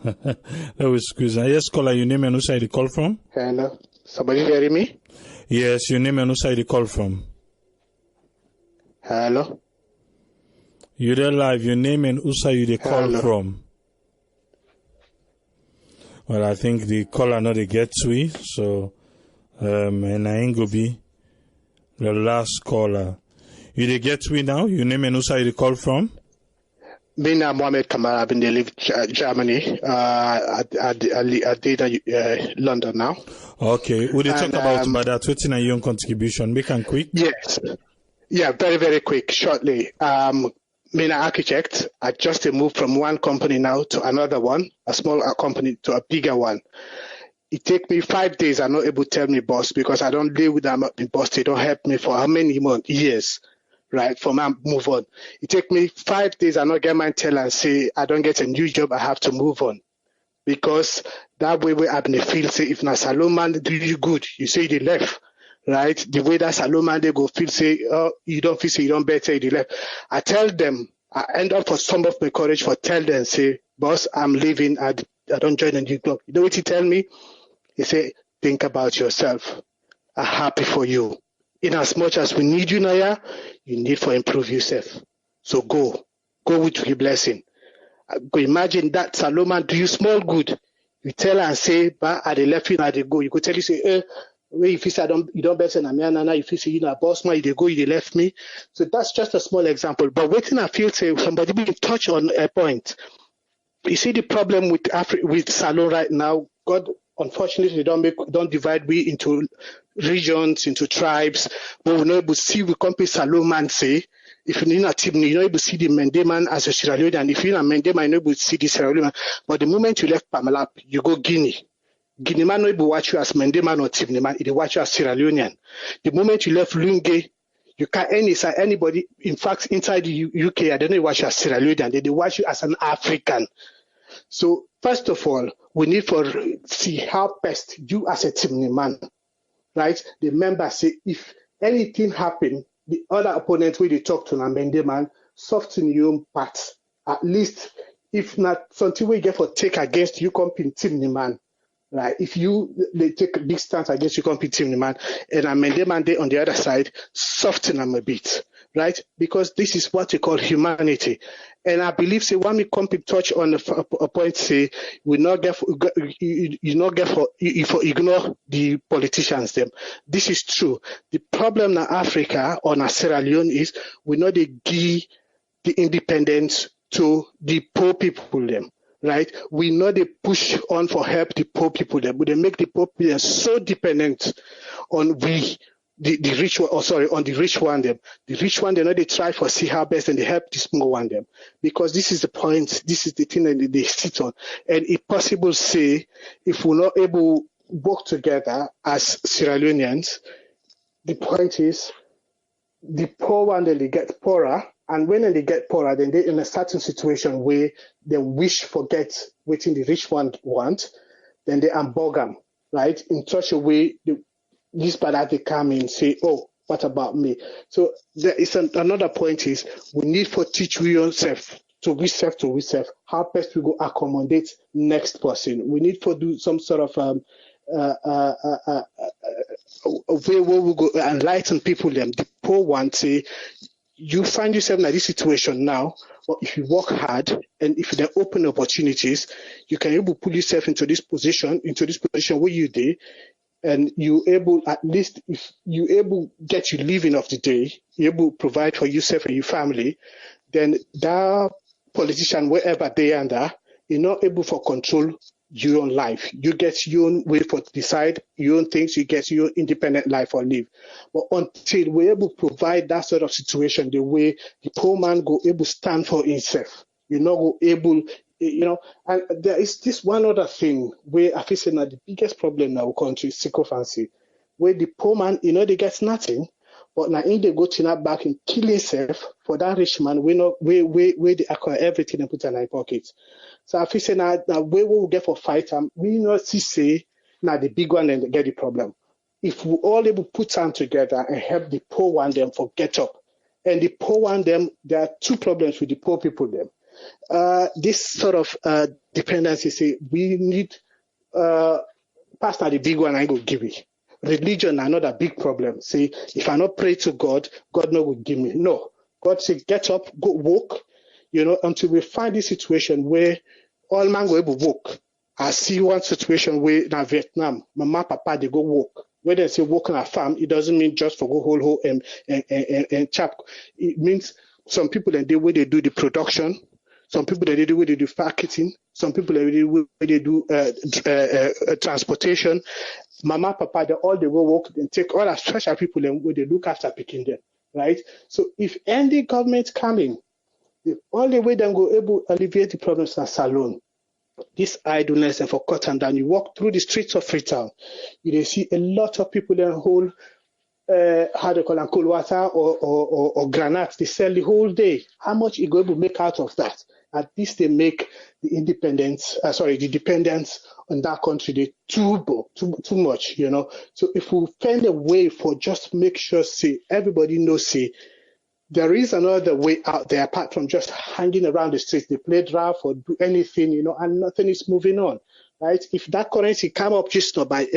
let me squeeze. Yes, caller, your name and who side you call from? Hello, somebody hearing me? Yes, your name and who side you call from? Hello. You there live, your name and who side you call from? Well, I think the caller not they get to it, so and I ain't go be the last caller. You they get to it now? You name and who you call from? Mina Mohammed Kamal, I've been there, live Germany. I did London now. Okay, we talk about that. What's in a young contribution? Make and quick. Yes. Yeah, very, very quick, shortly. Mina architect. I just moved from one company now to another one, a small company to a bigger one. It take me 5 days. I'm not able to tell me boss because I don't deal with them. Boss, they don't help me for how many years. Right, for my move on. It take me 5 days. I not get my tell and say I don't get a new job. I have to move on because that way we have in the field say if na Salone man do you good, you say they left. Right, the way that Salone man they go feel say oh you don't feel say you don't better they left. I tell them I end up for some of my courage for tell them say boss I'm leaving. I don't join a new club. You know what he tell me? He say think about yourself. I'm happy for you. In as much as we need you, Naya, you need to improve yourself. So go with your blessing. Go imagine that Salome do you small good. You tell her and say, but I they left you now they go. You could tell you say, if you say you don't better than me, Nana, if you say you know boss man, they go, you they left me. So that's just a small example. But waiting I feel say somebody being touch on a point. You see the problem with Salone right now, God unfortunately don't divide we into regions, into tribes, but we're not able to see we compare Salone man say, if you're in a team, you're not able to see the Mende man as a Sierra Leone, and if you're in a Mende man, you're not able to see the Sierra Leone man. But the moment you left Pamela, you go Guinea. Guinea man not able to watch you as Mende man or team man, they watch you as Sierra Leonean. The moment you left Lunge, you can't anybody, in fact, inside the UK, I don't know watch you as Sierra Leonean, they watch you as an African. So first of all, we need to see how best you as a team man, right? The members say if anything happen, the other opponent will they talk to Namende man, soften your own parts. At least if not something we get for take against you compete team man. Right? If they take a big stance against you compete team man and Amende man on the other side, soften them a bit. Right? Because this is what we call humanity. And I believe, say, when we come to touch on a point, say, we not get for ignore the politicians, them. This is true. The problem in Africa or in Sierra Leone is we know they give the independence to the poor people, them. Right? We know they push on for help the poor people, them. But they make the poor people so dependent on the rich one, on the rich one them. The rich one, they know they try for see how best and they help the small one them. Because this is the point, this is the thing that they sit on. And if possible say, if we're not able to work together as Sierra Leoneans, the point is the poor one then they get poorer, and when they get poorer, then they're in a certain situation where they wish forget what the rich one want, then they unbog them, right? In such a way this part that they come in and say, oh, what about me? So there is another point is we need to teach we ourselves to we how best we go accommodate next person. We need to do some sort of a way where we go enlighten people them. The poor one say you find yourself in this situation now, but if you work hard and if there are open opportunities, you can able to put yourself into this position where you did. And you able, at least if you able get you living of the day, you able provide for yourself and your family, then that politician, wherever they are, you're not able for control your own life. You get your own way for decide your own things, you get your independent life or live. But until we're able to provide that sort of situation, the way the poor man go able to stand for himself, you're not go able. And there is this one other thing where I feel saying that the biggest problem in our country is sycophancy, where the poor man, they get nothing, but now in they go to that back and kill himself for that rich man, where they acquire everything and put in their pockets. So I feel saying now where we will get for fight, we not say now the big one and get the problem. If we all able to put time together and help the poor one them for get up, and the poor one them, there are two problems with the poor people them. This sort of dependency, say we need pastor the big one I go give it. Religion another big problem. Say if I not pray to God, God no will give me. No. God say get up, go walk, until we find this situation where all man go able to walk. I see one situation where in Vietnam, mama, papa, they go work. When they say work on a farm, it doesn't mean just for go whole and chap. It means some people and the way they do the production, some people they do where they do marketing, some people they do where they do transportation. Mama, papa, they all they go work and take all the special people and where they look after picking them, right? So if any government coming, the only way they go able to alleviate the problems is Salone. This idleness and for cut and down. You walk through the streets of Freetown, you see a lot of people in whole how they call them, cold water or granates. They sell the whole day. How much you going to make out of that? At least they make the the dependence on that country they too much, you know. So if we find a way for just make sure, say everybody knows, say there is another way out there apart from just hanging around the streets. They play draft or do anything, you know, and nothing is moving on, right? If that currency come up just now by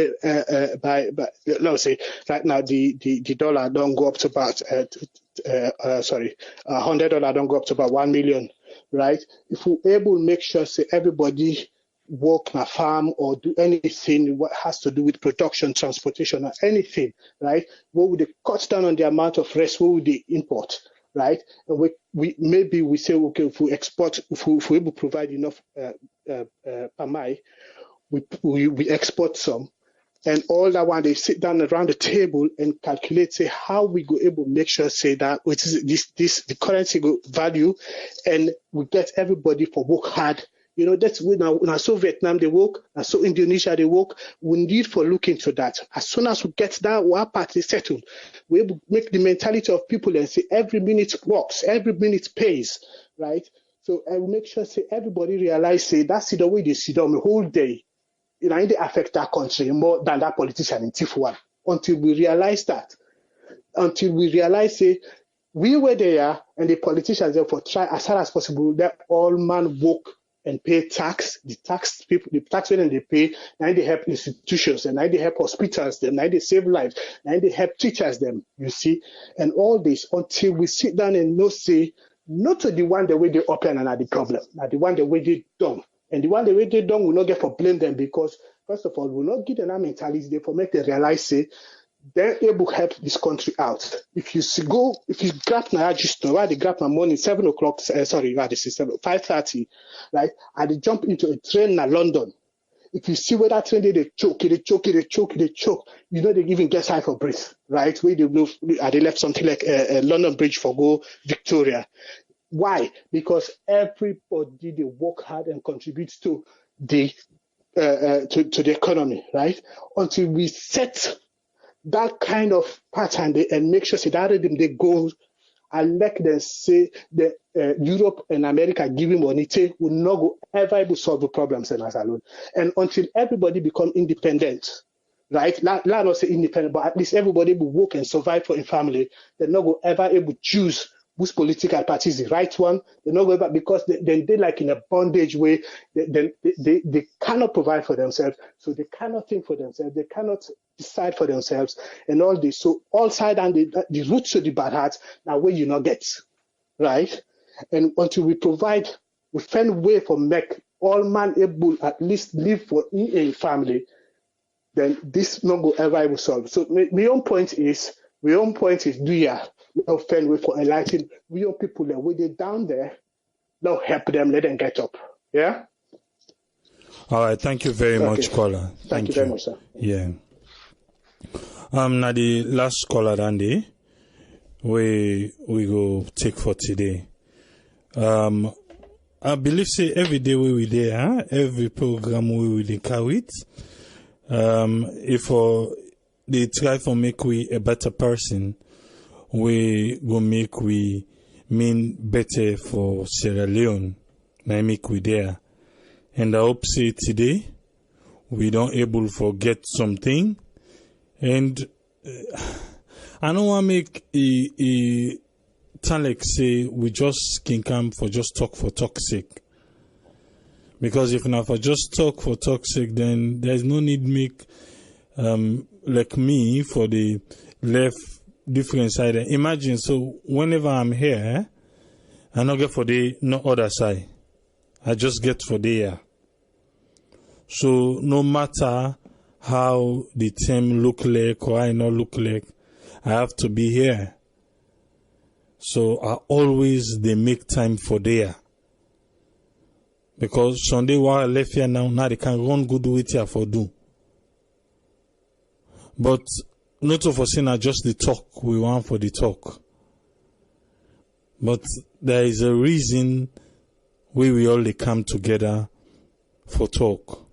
let's say right now the dollar don't go up to about $100 don't go up to about 1 million, right? If we're able to make sure, say everybody work on a farm or do anything what has to do with production, transportation, or anything, right? What would they cut down on the amount of rest? What would they import, right? And we say, okay, if we export, if we able to provide enough pamai, we export some, and all that one they sit down around the table and calculate, say how we go able to make sure, say that which is this the currency go value, and we get everybody for work hard. You know, that's when now so Vietnam they work, and so Indonesia they work. We need for look into that. As soon as we get that one party settled, we able make the mentality of people and say every minute works, every minute pays, right? So I will make sure, say everybody realize, say that's the way they sit down the whole day. You know, they affect that country more than that politician in Tifuan. Until we realize that, say we were there and the politicians therefore try as hard as possible that all man work and pay tax. The tax people, the tax when they pay, now they help institutions, and now they help hospitals, them, now they save lives, now they help teachers them, you see, and all this until we sit down and know, say, not to the one the way they open and are the problem, not the one the way they don't. And the one the way they don't will not get for blame them because, first of all, will not give them that mentality, they for make them realize, say, they're able to help this country out. If you grab my register, why they grab my money 7 o'clock, 5:30, right? And they jump into a train in London. If you see where that train they choke, you know they even get time for breath, right? Where they left something like a London Bridge for go Victoria. Why? Because everybody they work hard and contribute to the to the economy, right? Until we set that kind of pattern and make sure that rhythm they go and let them say that Europe and America giving money will not go ever able to solve the problems in us alone. And until everybody become independent, right? Not say independent, but at least everybody will work and survive for a family. They're not go ever able to choose which political party is the right one. They're not going back because they like in a bondage way. They cannot provide for themselves, so they cannot think for themselves. They cannot decide for themselves, and all this. So all side and the roots to the bad heart now where you not get, right? And until we find a way for make all man able at least live for in a family, then this not go ever able solve. So my own point is do ya no find way for enlighten real people that way they down there, now help them, let them get up. Yeah. All right, thank you very much, caller. Thank you very much, sir. Yeah. Now the last caller, Andy, we go take for today. I believe say every day we there, every program we will carry it. If they try for make we a better person, we go make we mean better for Sierra Leone. Now make we there. And I hope say today we don't able to forget something. And I don't want to make a Talek say we just can come for just talk for talk's sake. Because if not for just talk for talk's sake, then there's no need make like me for the left different side. Imagine, so whenever I'm here, I don't get for the no other side. I just get for the here. So no matter how the team look like or I not look like, I have to be here. So I always they make time for there. Because Sunday while I left here now they can run good with here for do. But not of us saying just the talk we want for the talk. But there is a reason where we all come together for talk.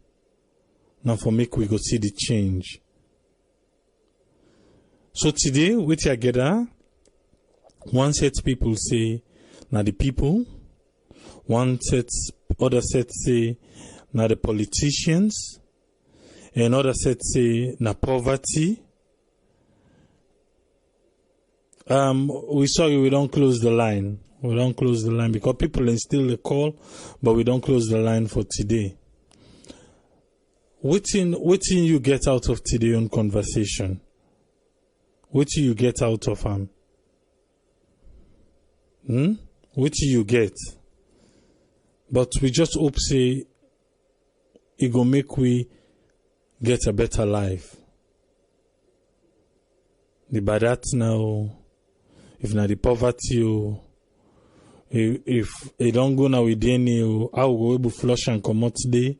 Now for make we go see the change. So today we together, one set people say now the people, one set other set say now the politicians, another set say now poverty. We sorry we don't close the line. We don't close the line because people are still the call, but we don't close the line for today. What you get out of today on conversation? What you get out of What you get? But we just hope say it go make we get a better life. The bad that now, if not the poverty, if it don't go now with any, I will go able flush and come out today.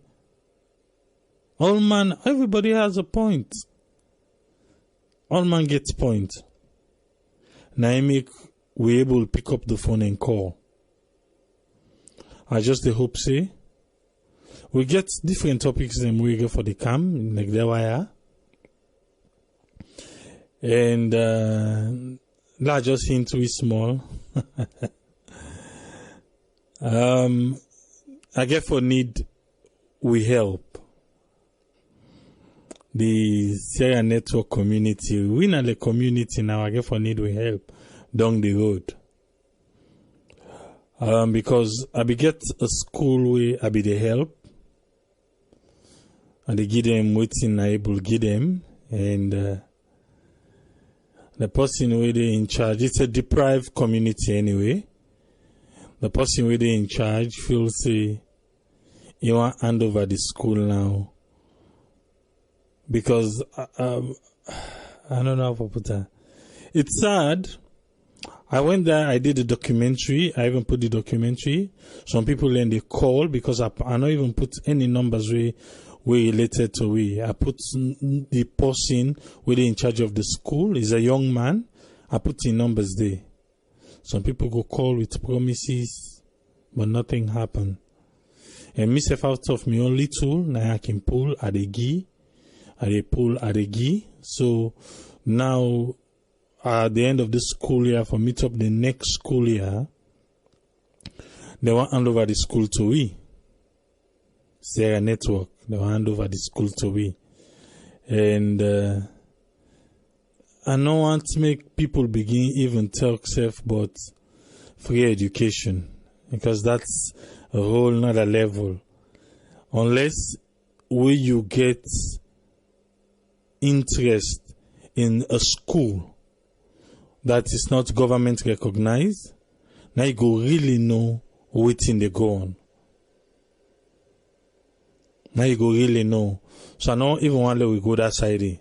All man, everybody has a point. All man gets point. Now I make we able to pick up the phone and call. I just hope say we get different topics and we go for the cam like the wire. And I just hint we small. I get for need we help. The Sierra Network community, we in the community now, I get for need we help down the road. Because I be get a school where I be the help. And they give them waiting I able give them. And the person where they in charge, it's a deprived community anyway. The person where they in charge feels say, you want hand over the school now. Because I don't know how to put that. It's sad. I went there, I did a documentary. I even put the documentary. Some people then they call because I not even put any numbers we related to we. I put the person who in charge of the school is a young man. I put the numbers there. Some people go call with promises, but nothing happened. And myself out of my only tool, now I can pull at the gi. So now at the end of this school year, for meet up the next school year, they want hand over the school to we. Sierra Network, they want hand over the school to we. And I don't want to make people begin even talk self about free education, because that's a whole nother level. Unless where you get interest in a school that is not government recognized, now you go really know what thing they go on. Now you go really know. So I don't even want to we go that side.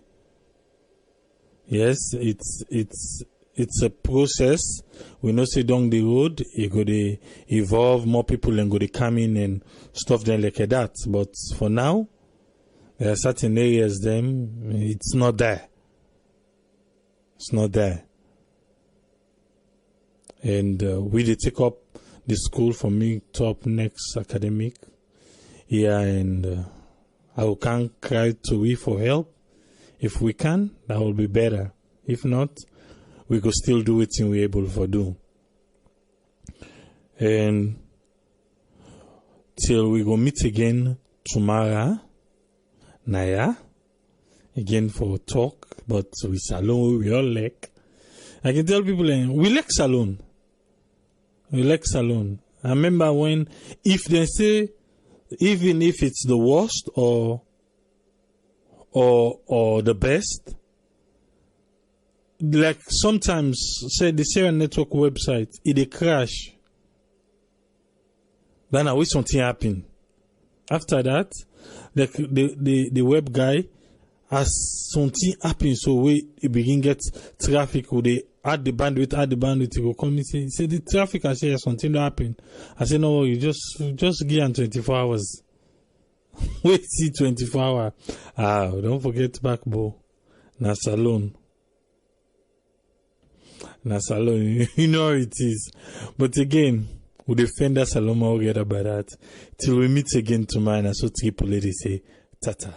Yes, it's a process. We know say down the road, it go to evolve, more people and go to come in and stuff them like that. But for now, there are certain areas it's not there. It's not there. And we did take up the school for me top next academic year, and I can cry to we for help. If we can, that will be better. If not, we could still do it and we're able to do. And till we go meet again tomorrow, Naya, again for talk, but with Salone, we all like. I can tell people, we like Salone. We like Salone. I remember when, if they say, even if it's the worst or the best, like sometimes, say the Sierra Network website, it crash. Then I wish something happen. After that, the web guy has something happen, so we begin get traffic. Would they add the bandwidth, he will come and say the traffic, I say something to happen. I say, no, you just give him 24 hours. Wait, see 24 hours. Don't forget backbone. Na Salone. You know how it is. But again, we defend Salome together by that. Till we meet again tomorrow, and so triple lady say, tata.